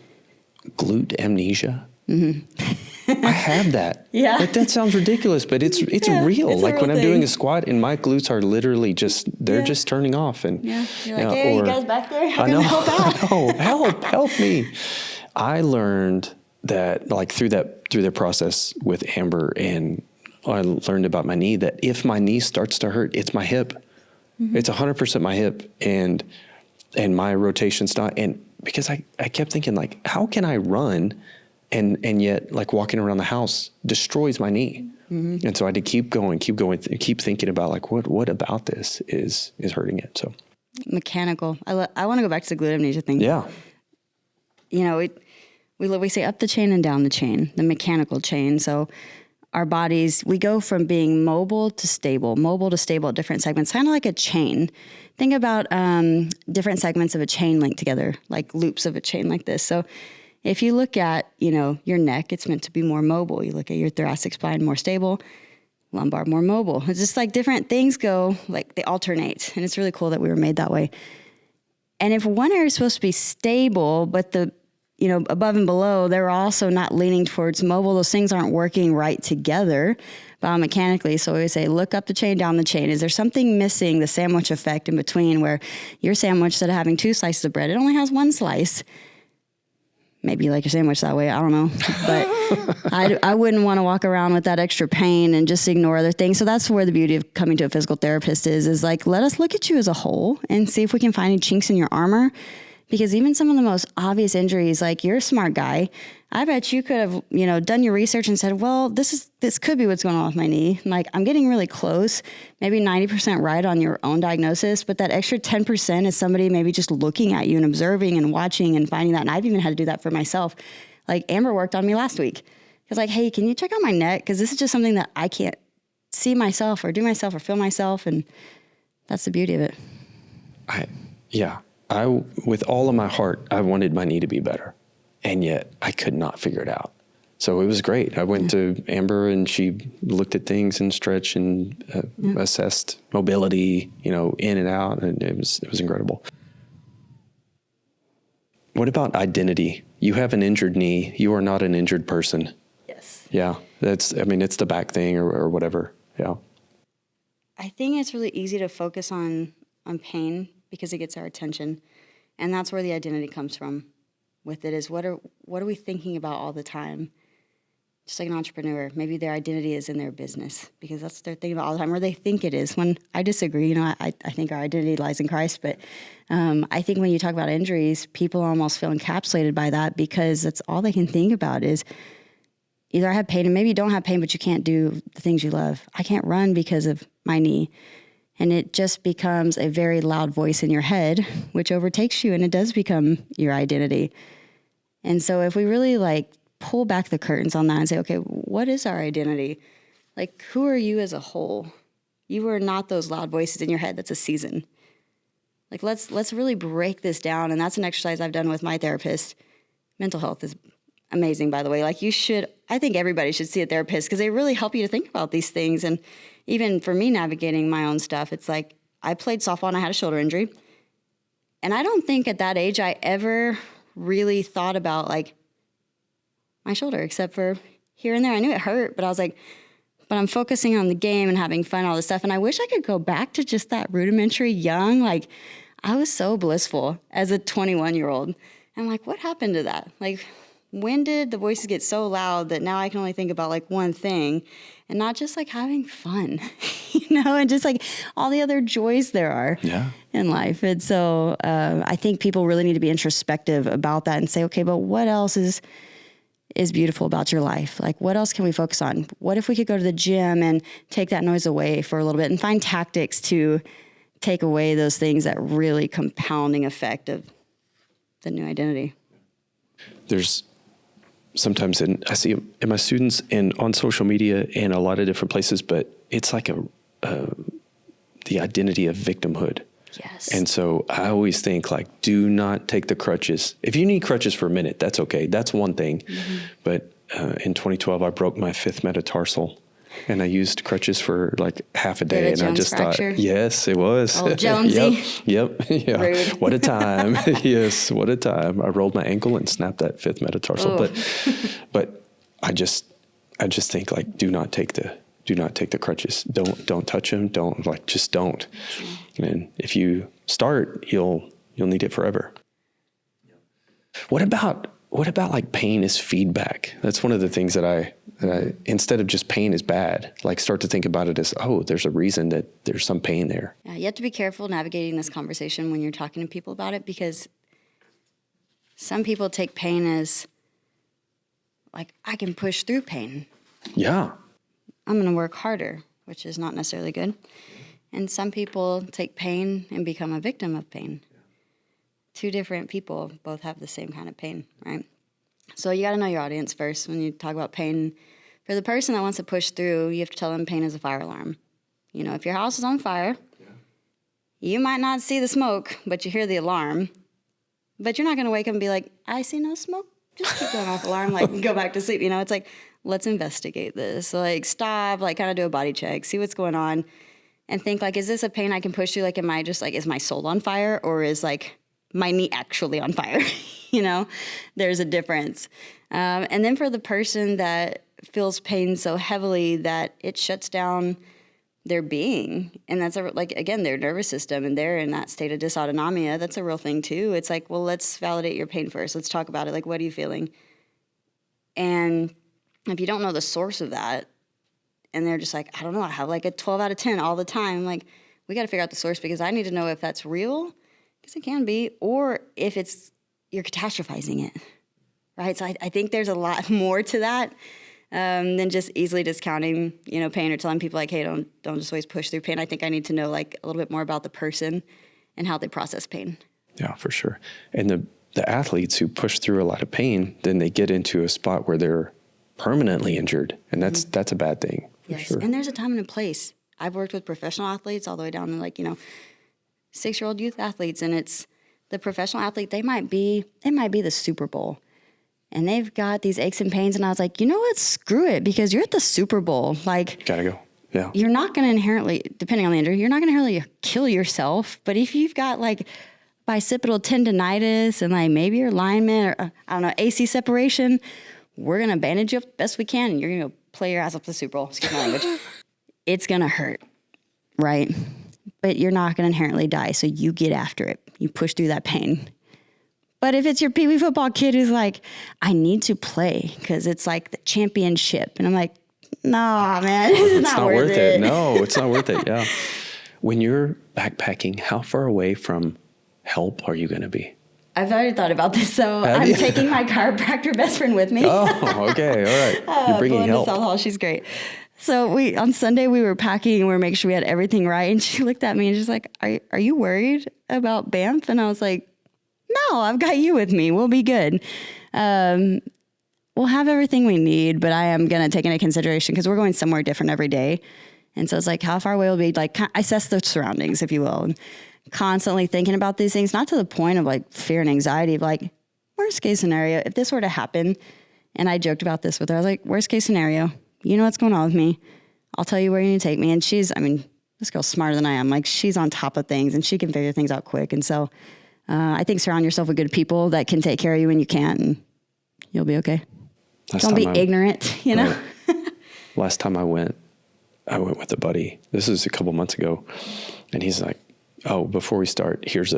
glute amnesia? Mm-hmm. I have that. Yeah. Like, that sounds ridiculous, but it's Yeah, real. it's a Like real when I'm doing thing. a squat and my glutes are literally they're Yeah. just turning off. And Yeah. You're like, hey, you guys back there? How I can know. I help out? I know. Help me. I learned that, like, through the process with Amber, and I learned about my knee, that if my knee starts to hurt, it's my hip. Mm-hmm. It's 100% my hip, and my rotation's not. And because I kept thinking, like, how can I run and yet, like, walking around the house destroys my knee? Mm-hmm. And so I had to keep going, keep thinking about, like, what about this is hurting it. So Mechanical. I want to go back to the glute amnesia thing. yeah. You know, we say up the chain and down the chain, the mechanical chain. So our bodies, we go from being mobile to stable at different segments, kind of like a chain. Think about different segments of a chain linked together, like loops of a chain like this. So if you look at, your neck, it's meant to be more mobile. You look at your thoracic spine, more stable, lumbar, more mobile. It's just like different things go, like they alternate. And it's really cool that we were made that way. And if one area is supposed to be stable, but the above and below, they're also not leaning towards mobile. Those things aren't working right together biomechanically. So we say, look up the chain, down the chain. Is there something missing, the sandwich effect in between, where your sandwich, instead of having 2 slices of bread, it only has 1 slice? Maybe you like your sandwich that way. I don't know. But I wouldn't want to walk around with that extra pain and just ignore other things. So that's where the beauty of coming to a physical therapist is like, let us look at you as a whole and see if we can find any chinks in your armor. Because even some of the most obvious injuries, like, you're a smart guy, I bet you could have, done your research and said, well, this could be what's going on with my knee. Like, I'm getting really close, maybe 90% right on your own diagnosis, but that extra 10% is somebody maybe just looking at you and observing and watching and finding that. And I've even had to do that for myself. Like, Amber worked on me last week. It's like, hey, can you check out my neck? Because this is just something that I can't see myself or do myself or feel myself. And that's the beauty of it. With all of my heart, I wanted my knee to be better, and yet I could not figure it out. So it was great. I went to Amber, and she looked at things and stretched and assessed mobility, in and out, and it was incredible. What about identity? You have an injured knee. You are not an injured person. Yes. Yeah, it's the back thing or whatever. Yeah. I think it's really easy to focus on pain because it gets our attention. And that's where the identity comes from with it, is what are we thinking about all the time? Just like an entrepreneur, maybe their identity is in their business because that's what they're thinking about all the time, or they think it is. When I disagree, I think our identity lies in Christ. But I think when you talk about injuries, people almost feel encapsulated by that because that's all they can think about is either I have pain, and maybe you don't have pain, but you can't do the things you love. I can't run because of my knee. And it just becomes a very loud voice in your head, which overtakes you, and it does become your identity. And so if we really pull back the curtains on that and say, okay, what is our identity? Like, who are you as a whole? You are not those loud voices in your head. That's a season. Like, let's really break this down. And that's an exercise I've done with my therapist. Mental health is amazing, by the way. I think everybody should see a therapist because they really help you to think about these things. And even for me navigating my own stuff, it's like I played softball and I had a shoulder injury. And I don't think at that age I ever really thought about my shoulder, except for here and there. I knew it hurt, but I was like, but I'm focusing on the game and having fun, all this stuff. And I wish I could go back to just that rudimentary young. I was so blissful as a 21-year-old. I'm like, what happened to that? When did the voices get so loud that now I can only think about one thing and not just having fun, and just all the other joys there are in life. And so I think people really need to be introspective about that and say, okay, but what else is beautiful about your life? What else can we focus on? What if we could go to the gym and take that noise away for a little bit and find tactics to take away those things that really compounding effect of the new identity? There's sometimes I see it in my students and on social media and a lot of different places, but it's like the identity of victimhood. Yes. And so I always think do not take the crutches. If you need crutches for a minute, that's okay. That's one thing. Mm-hmm. But in 2012, I broke my 5th metatarsal. And I used crutches for half a day, and I just fracture? Thought, yes, it was. Old Jonesy. Yep. Yeah. Rude. What a time. Yes, what a time. I rolled my ankle and snapped that 5th metatarsal. Oh. But I just think like, do not take the crutches. Don't touch them. Just don't. And if you start, you'll need it forever. What about like pain is feedback? That's one of the things that I instead of just pain is bad, like start to think about it as, oh, there's a reason that there's some pain there. Yeah, you have to be careful navigating this conversation when you're talking to people about it, because some people take pain as like, I can push through pain. Yeah. I'm going to work harder, which is not necessarily good. And some people take pain and become a victim of pain. Two different people both have the same kind of pain, right? So you got to know your audience first when you talk about pain. For the person that wants to push through, you have to tell them pain is a fire alarm. You know, if your house is on fire, you might not see the smoke, but you hear the alarm. But you're not going to wake up and be like, I see no smoke. Just keep going off alarm, like go back to sleep. You know, it's like, let's investigate this. Like stop, like kind of do a body check, see what's going on, and think like, is this a pain I can push through? Like, am I just like, is my soul on fire, or is like my knee actually on fire? You know, there's a difference. And then for the person that feels pain so heavily that it shuts down their being, and that's like, again, their nervous system, and they're in that state of dysautonomia, that's a real thing too. It's like, well, let's validate your pain first. Let's talk about it. Like, what are you feeling? And if you don't know the source of that, and they're just like, I don't know, I have like a 12 out of 10 all the time, like, we got to figure out the source, because I need to know if that's real, because it can be, or if it's, you're catastrophizing it, right? So I think there's a lot more to that than just easily discounting, you know, pain, or telling people like, hey, don't just always push through pain. I think I need to know like a little bit more about the person and how they process pain. Yeah, for sure. And the athletes who push through a lot of pain, then they get into a spot where they're permanently injured, and that's a bad thing. Yes, sure. And there's a time and a place. I've worked with professional athletes all the way down to like, you know, 6-year-old youth athletes, and it's the professional athlete, they might be the Super Bowl, and they've got these aches and pains, and I was like, you know what, screw it, because you're at the Super Bowl. Like, Gotta go. Yeah. You're not going to inherently, depending on the injury, you're not going to inherently kill yourself, but if you've got like bicipital tendonitis and like maybe your alignment or I don't know, AC separation, we're going to bandage you up best we can, and you're going to go play your ass up to the Super Bowl. Excuse my language. It's going to hurt, right? But you're not going to inherently die, so you get after it. You push through that pain. But if it's your Pee Wee football kid who's like, I need to play because it's like the championship, and I'm like, no, man, it's not worth it. No, it's not worth it. Yeah. When you're backpacking, how far away from help are you going to be? I've already thought about this, so I'm taking my chiropractor best friend with me. Oh, okay, all right. You're bringing help. South Hall, she's great. So on Sunday we were packing and we were making sure we had everything right, and she looked at me and she's like, "Are you worried about Banff?" And I was like, "No, I've got you with me. We'll be good. We'll have everything we need, but I am gonna take into consideration because we're going somewhere different every day, and so it's like, how far away will be? Like, assess the surroundings, if you will." And constantly thinking about these things, not to the point of like fear and anxiety, but like worst case scenario, if this were to happen, and I joked about this with her, I was like, worst case scenario, you know what's going on with me. I'll tell you where you need to take me. And this girl's smarter than I am. Like, she's on top of things and she can figure things out quick. And so I think surround yourself with good people that can take care of you when you can't, and you'll be okay. Don't be ignorant, you know? Right. Last time I went with a buddy. This is a couple months ago. And he's like, "Oh, before we start, here's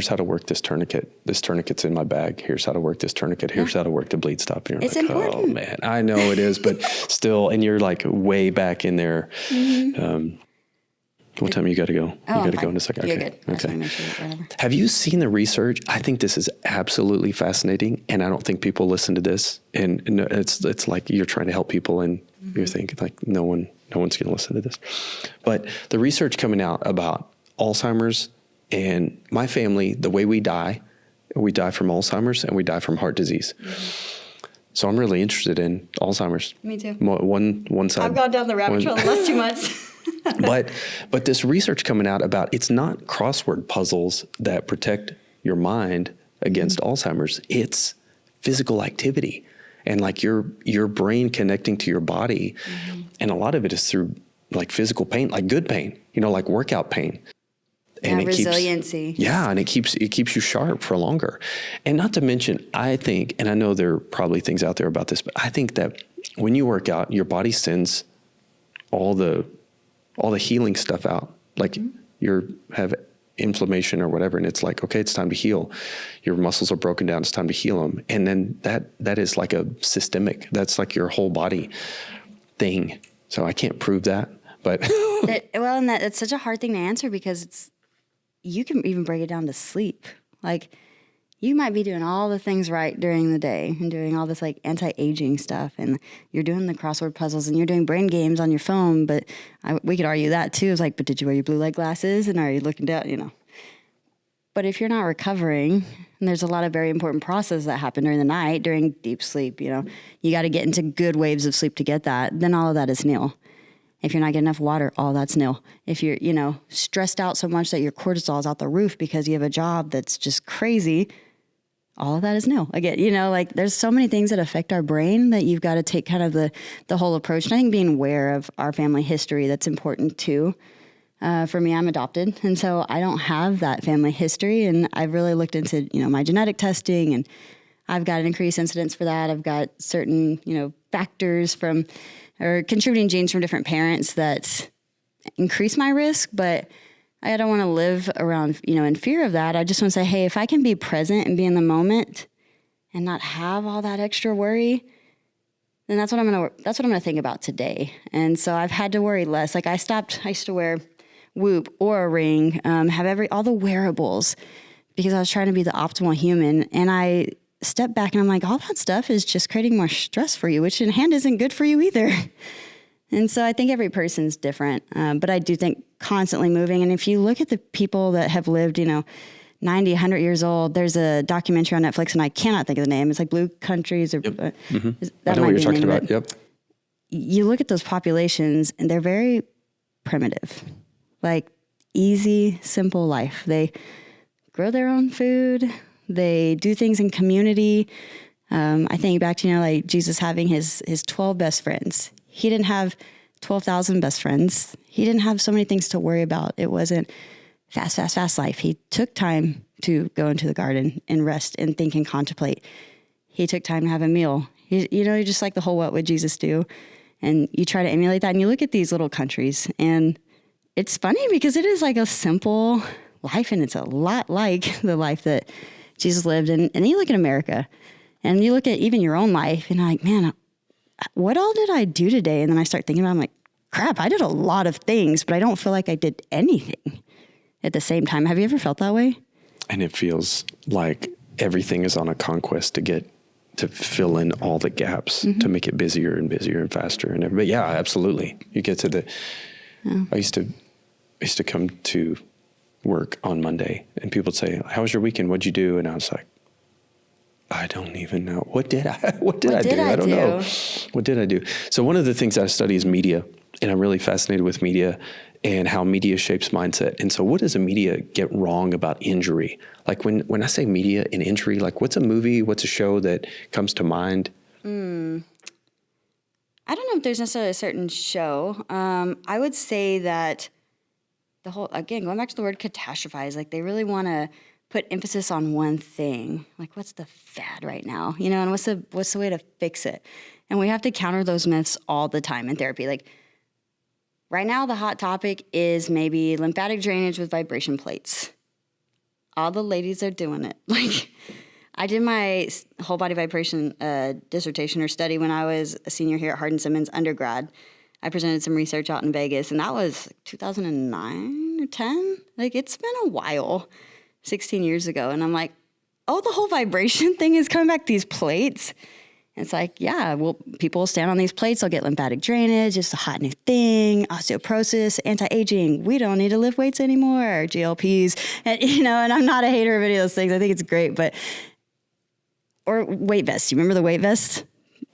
how to work this tourniquet. This tourniquet's in my bag. Here's how to work this tourniquet. Here's how to work the bleed stop." And you're It's like, important. "Oh man, I know it is, but still," and you're like way back in there. Mm-hmm. What time you got to go? You got to go in a second. You're Okay. good. I just Okay. wanna make sure whatever. Have you seen the research? I think this is absolutely fascinating, and I don't think people listen to this. And it's like you're trying to help people, and you're thinking like no one's going to listen to this. But the research coming out about Alzheimer's and my family, the way we die from Alzheimer's and we die from heart disease. So I'm really interested in Alzheimer's. Me too. One side. I've gone down the rabbit trail the last 2 months. But this research coming out about, it's not crossword puzzles that protect your mind against Alzheimer's. It's physical activity and like your brain connecting to your body. And a lot of it is through like physical pain, like good pain, like workout pain. And Yeah, resiliency. And it keeps you sharp for longer. And not to mention, I think, and I know there are probably things out there about this, but I think that when you work out, your body sends all the healing stuff out. Like you have inflammation or whatever, and it's like, okay, it's time to heal. Your muscles are broken down. It's time to heal them. And then that is like a systemic. That's like your whole body thing. So I can't prove that, but and it's such a hard thing to answer because you can even break it down to sleep. Like you might be doing all the things right during the day and doing all this like anti-aging stuff, and you're doing the crossword puzzles and you're doing brain games on your phone. But we could argue that too. It's like, but did you wear your blue light glasses and are you looking down? But if you're not recovering, and there's a lot of very important processes that happen during the night, during deep sleep, you got to get into good waves of sleep to get that. Then all of that is nil. If you're not getting enough water, all that's nil. If you're, stressed out so much that your cortisol is out the roof because you have a job that's just crazy, all of that is nil. Again, like there's so many things that affect our brain that you've got to take kind of the whole approach. And I think being aware of our family history, that's important too. For me, I'm adopted. And so I don't have that family history. And I've really looked into, my genetic testing, and I've got an increased incidence for that. I've got certain, factors or contributing genes from different parents that increase my risk, but I don't want to live around, in fear of that. I just want to say, hey, if I can be present and be in the moment and not have all that extra worry, then that's what I'm going to think about today. And so I've had to worry less. Like I used to wear Whoop or a ring, have all the wearables because I was trying to be the optimal human. And I stepped back and I'm like, all that stuff is just creating more stress for you, which in hand isn't good for you either. And so I think every person's different. But I do think constantly moving. And if you look at the people that have lived, 90, 100 years old, there's a documentary on Netflix and I cannot think of the name. It's like Blue Countries. Or, yep. I know what you're talking about. Yep. You look at those populations and they're very primitive, like easy, simple life. They grow their own food. They do things in community. I think back to, like Jesus having his 12 best friends. He didn't have 12,000 best friends. He didn't have so many things to worry about. It wasn't fast life. He took time to go into the garden and rest and think and contemplate. He took time to have a meal. You're just like the whole what would Jesus do? And you try to emulate that. And you look at these little countries and it's funny because it is like a simple life and it's a lot like the life that Jesus lived. And then you look at America and you look at even your own life and you're like, man, what all did I do today? And then I start thinking about it, I'm like, crap, I did a lot of things, but I don't feel like I did anything at the same time. Have you ever felt that way? And it feels like everything is on a conquest to fill in all the gaps, to make it busier and busier and faster and everything. Yeah, absolutely. You get to I used to come to work on Monday and people would say, how was your weekend? What'd you do? And I was like, I don't even know. What did I do? I don't know. What did I do? So one of the things I study is media, and I'm really fascinated with media and how media shapes mindset. And so what does the media get wrong about injury? Like when I say media and injury, like what's a movie, what's a show that comes to mind? I don't know if there's necessarily a certain show. I would say that again, going back to the word catastrophize, like they really want to put emphasis on one thing. Like what's the fad right now? And what's the way to fix it? And we have to counter those myths all the time in therapy. Like right now, the hot topic is maybe lymphatic drainage with vibration plates. All the ladies are doing it. Like I did my whole body vibration dissertation or study when I was a senior here at Hardin-Simmons undergrad. I presented some research out in Vegas, and that was 2009 or 10. Like it's been a while, 16 years ago. And I'm like, oh, the whole vibration thing is coming back, these plates. And it's like, yeah, well, people will stand on these plates. They'll get lymphatic drainage. It's a hot new thing. Osteoporosis, anti-aging. We don't need to lift weights anymore. GLPs. And, and I'm not a hater of any of those things. I think it's great. Or weight vests. You remember the weight vest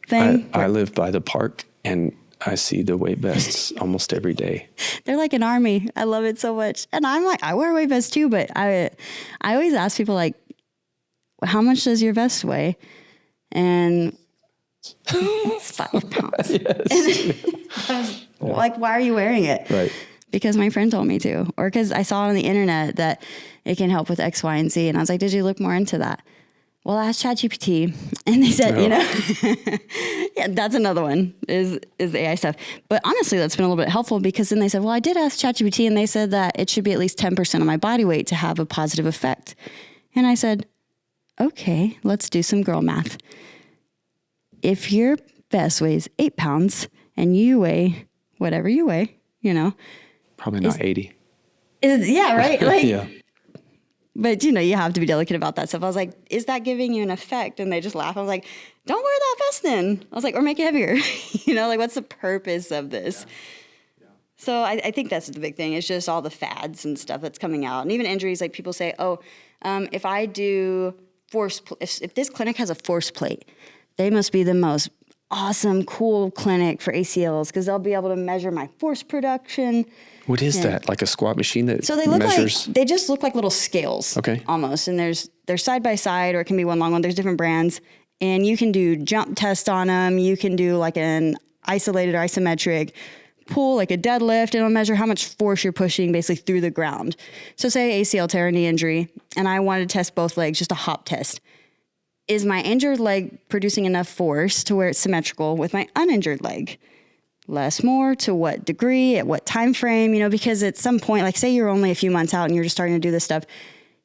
thing? I live by the park and I see the weight vests almost every day. They're like an army. I love it so much. And I'm like, I wear a weight vest too, but I always ask people like, how much does your vest weigh? And it's 5 pounds. Yes. And like, why are you wearing it? Right. because my friend told me to, or because I saw on the internet that it can help with X, Y, and Z. And I was like, did you look more into that? Well, I asked ChatGPT, and they said, yeah, that's another one is the AI stuff. But honestly, that's been a little bit helpful because then they said, well, I did ask ChatGPT, and they said that it should be at least 10% of my body weight to have a positive effect. And I said, okay, let's do some girl math. If your vest weighs 8 pounds and you weigh whatever you weigh, Probably not 80. Yeah, right? Like, Yeah. But, you have to be delicate about that stuff. I was like, is that giving you an effect? And they just laugh. I was like, don't wear that vest then. I was like, or make it heavier. Like, what's the purpose of this? Yeah. So I think that's the big thing. It's just all the fads and stuff that's coming out. And even injuries, like people say, if I do if this clinic has a force plate, they must be the most awesome, cool clinic for ACLs because they'll be able to measure my force production. What is that? Like a squat machine that So they look measures? they just look like little scales. Okay. Almost. And they're side by side, or it can be one long one. There's different brands. And you can do jump test on them. You can do like an isolated or isometric pull, like a deadlift. It'll measure how much force you're pushing basically through the ground. So say ACL tear or knee injury, and I wanted to test both legs, just a hop test. Is my injured leg producing enough force to where it's symmetrical with my uninjured leg? Less, more, to what degree, at what time frame, because at some point, like say you're only a few months out and you're just starting to do this stuff,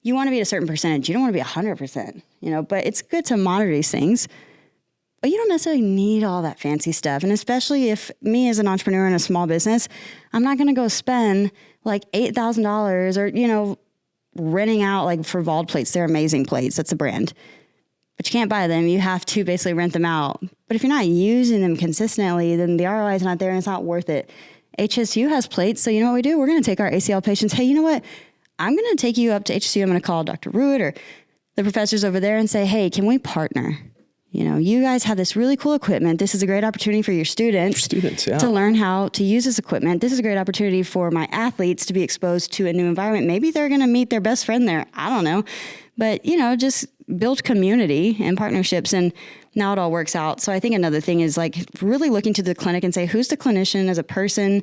you want to be at a certain percentage. You don't want to be 100%, but it's good to monitor these things. But you don't necessarily need all that fancy stuff. And especially if me as an entrepreneur in a small business, I'm not going to go spend like $8,000 or, renting out like for Vald plates. They're amazing plates. That's a brand. But you can't buy them. You have to basically rent them out. But if you're not using them consistently, then the ROI is not there and it's not worth it. HSU has plates. So you know what we do? We're going to take our ACL patients. Hey, you know what? I'm going to take you up to HSU. I'm going to call Dr. Ruitt or the professors over there and say, hey, can we partner? You guys have this really cool equipment. This is a great opportunity for your students, to learn how to use this equipment. This is a great opportunity for my athletes to be exposed to a new environment. Maybe they're going to meet their best friend there. I don't know. But, just build community and partnerships, and now it all works out. So I think another thing is like really looking to the clinic and say, who's the clinician as a person?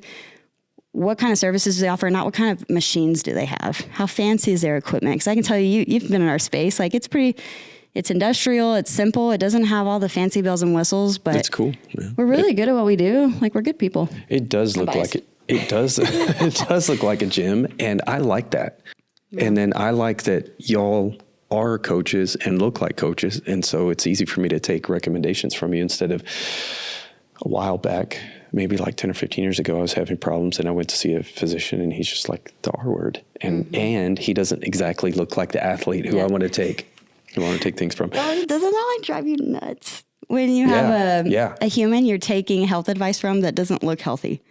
What kind of services do they offer? Not what kind of machines do they have? How fancy is their equipment? Because I can tell you've been in our space. Like it's industrial, it's simple, it doesn't have all the fancy bells and whistles, but it's cool. Yeah. We're really good at what we do. Like we're good people. It does look like it. It does. It does look like a gym, and I like that. Yeah. And then I like that y'all are coaches and look like coaches, and so it's easy for me to take recommendations from you instead of a while back, maybe like 10 or 15 years ago, I was having problems and I went to see a physician and he's just like the R word, and he doesn't exactly look like the athlete who I want to take. I want to take things from. Well, doesn't that like drive you nuts when you have a human you're taking health advice from that doesn't look healthy?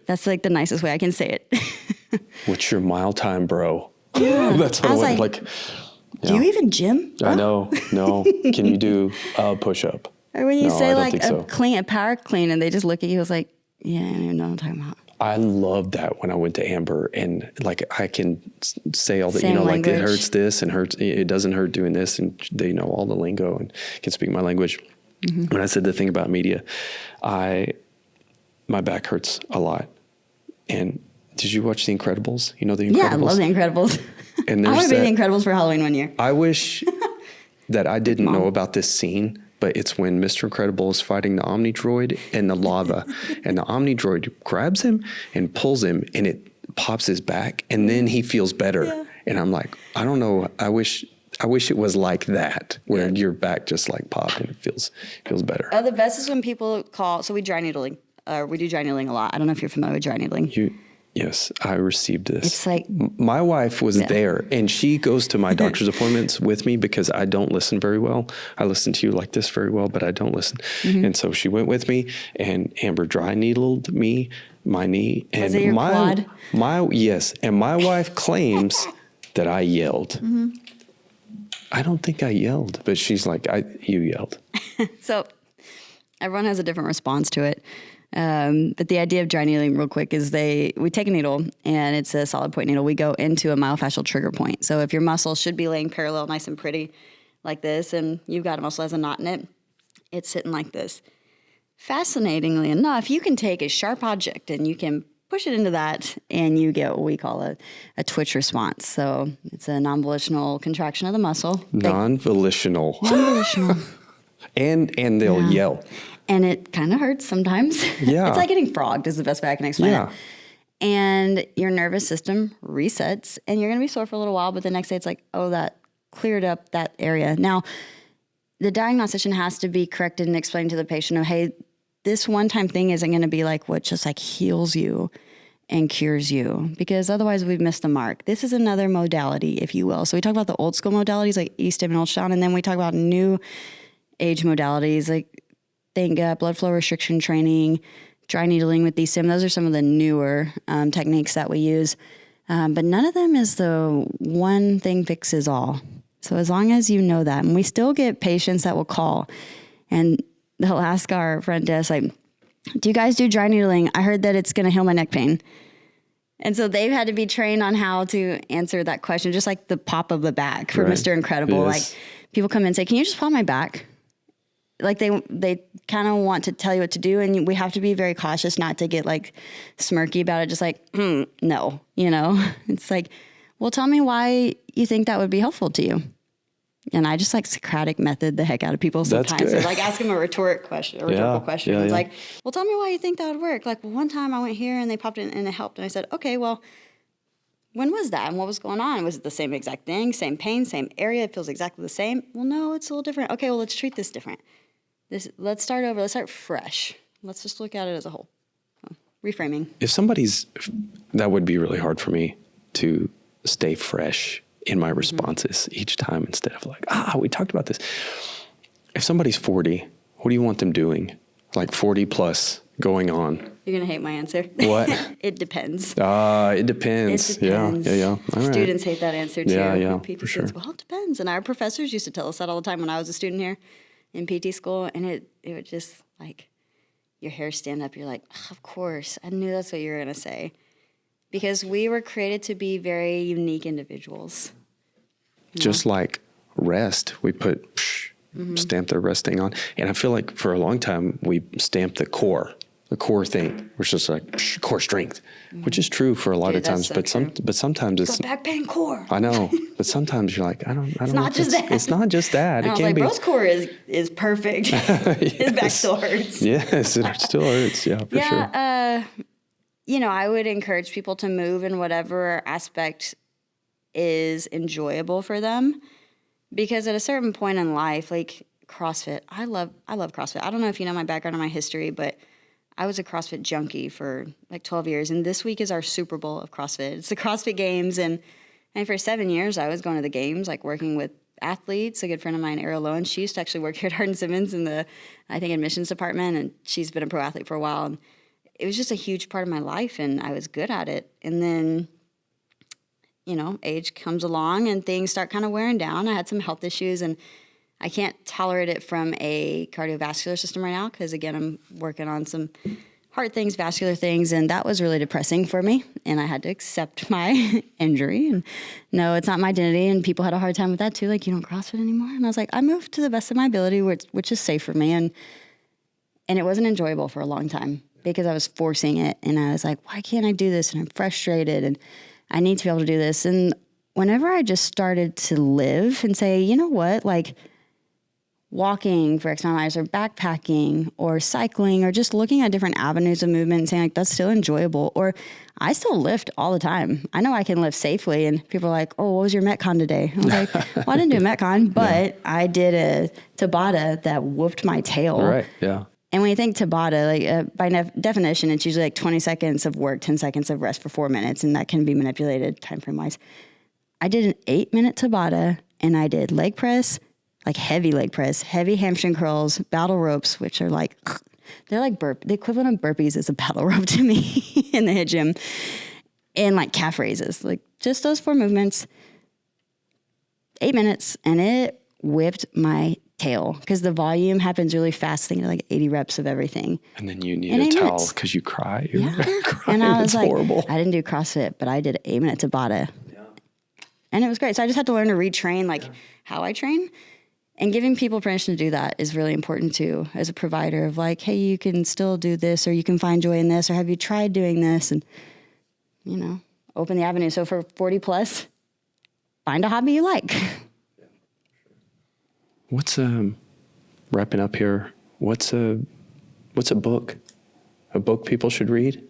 That's like the nicest way I can say it. What's your mile time, bro? Yeah. That's what I was like. Do you even gym? I know. No. Can you do a push up? Or when you say like a power clean and they just look at you, it's like, yeah, I don't even know what I'm talking about. I love that when I went to Amber and like I can say all the, Same language. Like it hurts this and it doesn't hurt doing this, and they know all the lingo and can speak my language. When I said the thing about media, my back hurts a lot. And did you watch The Incredibles? You know The Incredibles? Yeah, I love The Incredibles. And I want to be The Incredibles for Halloween one year. I wish that I didn't know about this scene, but it's when Mr. Incredible is fighting the Omnidroid in the lava, and the Omnidroid grabs him and pulls him, and it pops his back, and then he feels better. Yeah. And I'm like, I don't know. I wish it was like that, where your back just like popped and it feels better. The best is when people call. So we dry needling. We do dry needling a lot. I don't know if you're familiar with dry needling. Yes, I received this. It's like my wife was there, and she goes to my doctor's appointments with me because I don't listen very well. I listen to you like this very well, but I don't listen. And so she went with me, and Amber dry needled me, my knee, and was it your quad? Yes, and my wife claims that I yelled. I don't think I yelled, but she's like, you yelled. So everyone has a different response to it. But the idea of dry needling real quick is we take a needle, and it's a solid point needle. We go into a myofascial trigger point. So if your muscle should be laying parallel, nice and pretty like this, and you've got a muscle that has a knot in it, it's sitting like this. Fascinatingly enough, you can take a sharp object and you can push it into that, and you get what we call a twitch response. So it's a non-volitional contraction of the muscle. Non-volitional. Non-volitional. And they'll yell. And it kind of hurts sometimes. Yeah. It's like getting frogged is the best way I can explain Yeah. it. And your nervous system resets, and you're going to be sore for a little while, but the next day it's like, oh, that cleared up that area. Now, the diagnostician has to be corrected and explained to the patient of, hey, this one-time thing isn't going to be like what just like heals you and cures you, because otherwise we've missed the mark. This is another modality, if you will. So we talk about the old school modalities like E-stim and ultrasound, and then we talk about new age modalities like blood flow restriction training, dry needling with E-stim. Those are some of the newer techniques that we use. But none of them is the one thing fixes all. So as long as you know that, and we still get patients that will call and they'll ask our front desk, like, do you guys do dry needling? I heard that it's going to heal my neck pain. And so they've had to be trained on how to answer that question, just like the pop of the back for Right. Mr. Incredible. Yes. Like people come in and say, can you just pop my back? Like they kind of want to tell you what to do. And we have to be very cautious not to get like smirky about it. Just like, no, it's like, well, tell me why you think that would be helpful to you. And I just like Socratic method the heck out of people That's sometimes. good. So like ask them a rhetorical question. Yeah, It's yeah. like, well, tell me why you think that would work. Like, well, one time I went here and they popped in and it helped. And I said, okay, well, when was that? And what was going on? Was it the same exact thing, same pain, same area? It feels exactly the same. Well, no, it's a little different. Okay, well, let's treat this different. Let's start over. Let's start fresh. Let's just look at it as a whole. So, reframing. That would be really hard for me to stay fresh in my responses each time instead of like, we talked about this. If somebody's 40, what do you want them doing? Like 40 plus going on. You're going to hate my answer. What? It depends. It depends. It depends. Yeah. All right. Students hate that answer too. Yeah, PT for sure. students, well, it depends. And our professors used to tell us that all the time when I was a student here in PT school. And it would just like, your hair stand up. You're like, of course. I knew that's what you were going to say. Because we were created to be very unique individuals. Just like rest, we put stamp the rest thing on. And I feel like for a long time, we stamped the core thing, which is like core strength, which is true for a lot of times. So but sometimes it's back pain core. I know, but sometimes you're like, I don't know. not just that. It's not just that. And It I was can like, be. bro's core is perfect. His back still hurts. Yes, it still hurts. Yeah, for sure. I would encourage people to move in whatever aspect is enjoyable for them, because at a certain point in life, like CrossFit, I love CrossFit. I don't know if you know my background and my history, but I was a CrossFit junkie for like 12 years, and this week is our Super Bowl of CrossFit. It's the CrossFit Games, and for 7 years, I was going to the games, like working with athletes. A good friend of mine, Ariel Lowen, she used to actually work here at Hardin Simmons in the, I think, admissions department, and she's been a pro athlete for a while, and it was just a huge part of my life, and I was good at it. And then, age comes along, and things start kind of wearing down. I had some health issues, and I can't tolerate it from a cardiovascular system right now because, again, I'm working on some heart things, vascular things, and that was really depressing for me. And I had to accept my injury and no, it's not my identity. And people had a hard time with that too. Like, you don't CrossFit anymore. And I was like, I moved to the best of my ability, which is safe for me. And it wasn't enjoyable for a long time because I was forcing it. And I was like, why can't I do this? And I'm frustrated and I need to be able to do this. And whenever I just started to live and say, you know what, like, walking for X amount of miles or backpacking or cycling or just looking at different avenues of movement and saying like, that's still enjoyable. Or I still lift all the time. I know I can lift safely. And people are like, oh, what was your Metcon today? I was like, well, I didn't do a Metcon, but I did a Tabata that whooped my tail. Right. Yeah. And when you think Tabata, like by definition, it's usually like 20 seconds of work, 10 seconds of rest for 4 minutes. And that can be manipulated time frame wise. I did an 8-minute Tabata and I did leg press, like heavy leg press, heavy hamstring curls, battle ropes, which are like, they're like the equivalent of burpees is a battle rope to me in the HIIT gym, and like calf raises, like just those 4 movements, 8 minutes, and it whipped my tail because the volume happens really fast. Thinking like 80 reps of everything. And then you need In a 8 towel minutes. because you cry. Yeah. Crying. And I was It's like, horrible. I didn't do CrossFit, but I did an 8-minute Tabata. And it was great. So I just had to learn to retrain like how I train. And giving people permission to do that is really important too, as a provider of like, hey, you can still do this, or you can find joy in this, or have you tried doing this? And, you know, open the avenue. So for 40 plus, find a hobby you like. What's wrapping up here? What's a book? A book people should read?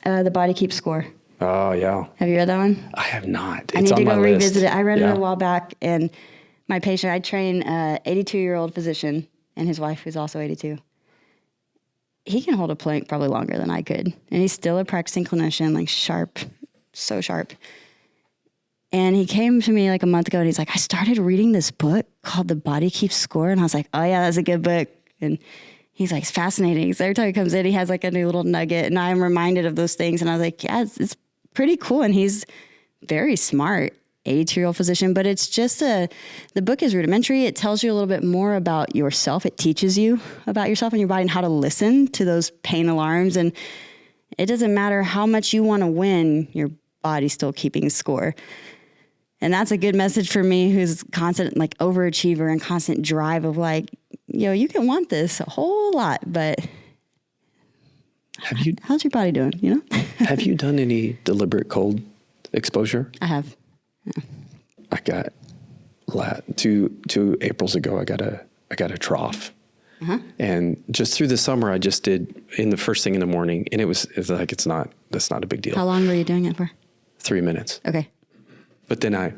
The Body Keeps Score. Oh yeah. Have you read that one? I have not. I It's need to on my go list. revisit it. I read Yeah. it a while back, and my patient, I train a 82-year-old physician and his wife, who's also 82. He can hold a plank probably longer than I could, and he's still a practicing clinician, like sharp, so sharp. And he came to me like a month ago, and he's like, I started reading this book called The Body Keeps Score, and I was like, oh yeah, that's a good book. And he's like, it's fascinating. So every time he comes in, he has like a new little nugget, and I'm reminded of those things. And I was like, yeah, it's pretty cool. And he's very smart, 82-year-old physician, but it's just the book is rudimentary. It tells you a little bit more about yourself. It teaches you about yourself and your body and how to listen to those pain alarms. And it doesn't matter how much you want to win, your body's still keeping score. And that's a good message for me, who's constant like overachiever and constant drive of like, you can want this a whole lot, but how's your body doing? You know? Have you done any deliberate cold exposure? I have. Yeah. I got 2 Aprils ago. I got a trough, and just through the summer, I just did in the first thing in the morning, and it's like that's not a big deal. How long were you doing it for? 3 minutes. Okay. But then I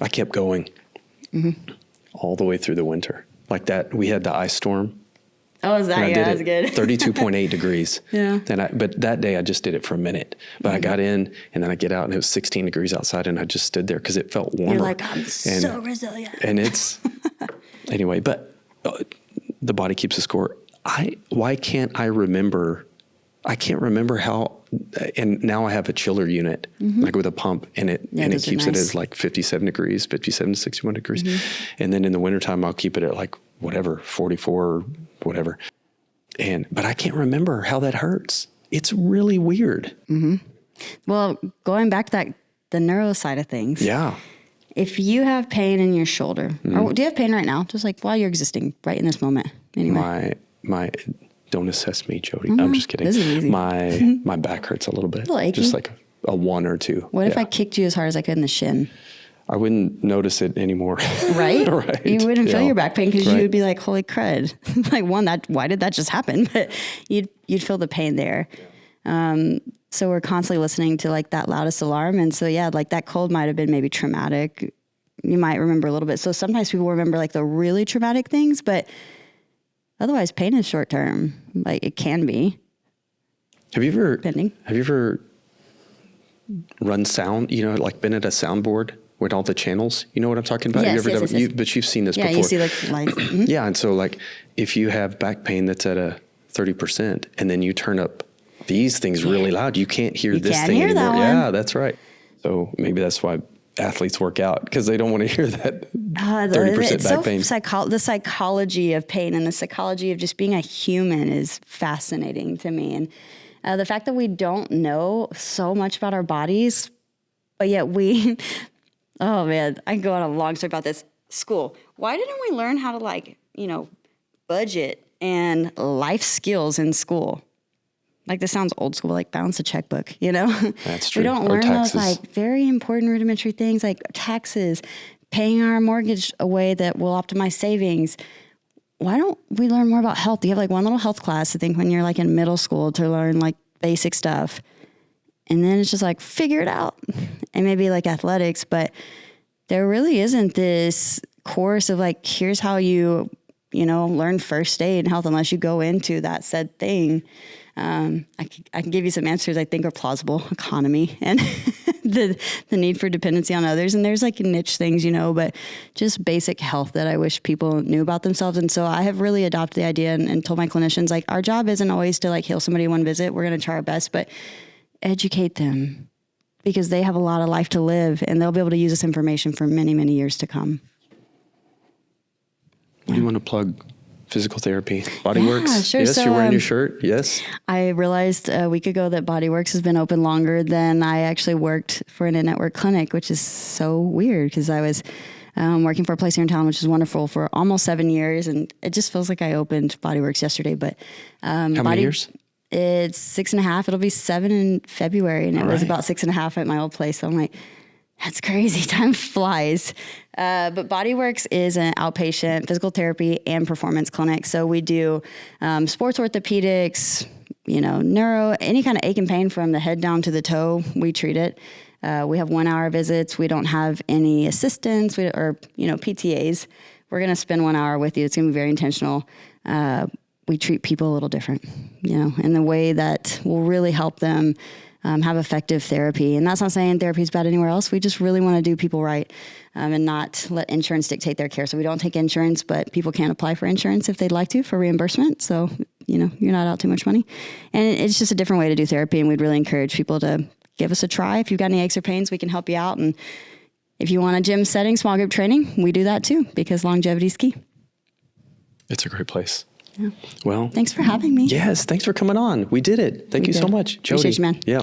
kept going all the way through the winter. Like that, we had the ice storm. Oh, is that? And I Yeah, did that's good. 32.8 degrees. Yeah. But that day I just did it for a minute. But I got in, and then I get out, and it was 16 degrees outside, and I just stood there because it felt warmer. You're like, I'm so resilient. And it's anyway. But the body keeps a score. Why can't I remember? I can't remember how. And now I have a chiller unit, like with a pump, and it keeps it as like 57 degrees, 57 to 61 degrees. And then in the wintertime, I'll keep it at like whatever, 44 or whatever. But I can't remember how that hurts. It's really weird. Well, going back to the neuro side of things. Yeah. If you have pain in your shoulder, or do you have pain right now? Just like while you're existing right in this moment. Anyway. My don't assess me, Jodi. I'm just kidding. This is easy. My back hurts a little bit. Little achy. Just like a 1 or 2. What if I kicked you as hard as I could in the shin? I wouldn't notice it anymore. Right? Right. You wouldn't feel Yeah. your back pain because Right. you would be like, holy crud. Like why did that just happen? But you'd feel the pain there. So we're constantly listening to like that loudest alarm. And so, yeah, like that cold might've been maybe traumatic. You might remember a little bit. So sometimes people remember like the really traumatic things, but otherwise pain is short term. Like it can be. Have you Depending. ever run sound, like been at a soundboard with all the channels? You know what I'm talking about? Yes, Have you ever yes, done, yes. But you've seen this Yeah, before. you see like lights. Yeah. And so like if you have back pain that's at a 30% and then you turn up these things really loud, you can't hear this can't thing hear that anymore. one. Yeah, that's right. So maybe that's why athletes work out, because they don't want to hear that 30% It's back pain. The psychology of pain and the psychology of just being a human is fascinating to me. And the fact that we don't know so much about our bodies, but yet oh man, I can go on a long story about this. School. Why didn't we learn how to budget and life skills in school? Like this sounds old school, like balance a checkbook, That's true. We don't Or learn those taxes. very important rudimentary things like taxes, paying our mortgage away that will optimize savings. Why don't we learn more about health? You have one little health class, I think, when you're in middle school to learn basic stuff. And then it's just figure it out. And maybe athletics, but there really isn't this course of here's how you learn first aid and health unless you go into that said thing. I can give you some answers I think are plausible: economy and the need for dependency on others. And there's niche things, but just basic health that I wish people knew about themselves. And so I have really adopted the idea and told my clinicians, our job isn't always to heal somebody in one visit. We're going to try our best, but educate them because they have a lot of life to live and they'll be able to use this information for many, many years to come. What do you want to plug? Physical therapy, Bodyworks. Sure. Yes, So, you're wearing your shirt. Yes. I realized a week ago that Bodyworks has been open longer than I actually worked for an in-network clinic, which is so weird because I was working for a place here in town, which is wonderful, for almost 7 years. And it just feels like I opened Bodyworks yesterday. But How many years? It's 6.5. It'll be 7 in February. And it was about 6.5 at my old place. So I'm like, that's crazy. Time flies. But Bodyworks is an outpatient physical therapy and performance clinic. So we do sports orthopedics, neuro, any kind of ache and pain from the head down to the toe. We treat it. We have 1 hour visits. We don't have any assistants or PTAs. We're going to spend 1 hour with you. It's going to be very intentional. We treat people a little different, in the way that will really help them have effective therapy. And that's not saying therapy is bad anywhere else. We just really want to do people right and not let insurance dictate their care. So we don't take insurance, but people can apply for insurance if they'd like to for reimbursement. So, you're not out too much money. And it's just a different way to do therapy. And we'd really encourage people to give us a try. If you've got any aches or pains, we can help you out. And if you want a gym setting, small group training, we do that too, because longevity is key. It's a great place. Yeah. Well, Thanks for having me. yes. Thanks for coming on. We did it. Thank you so much, Jodi. Appreciate you, man. Yeah.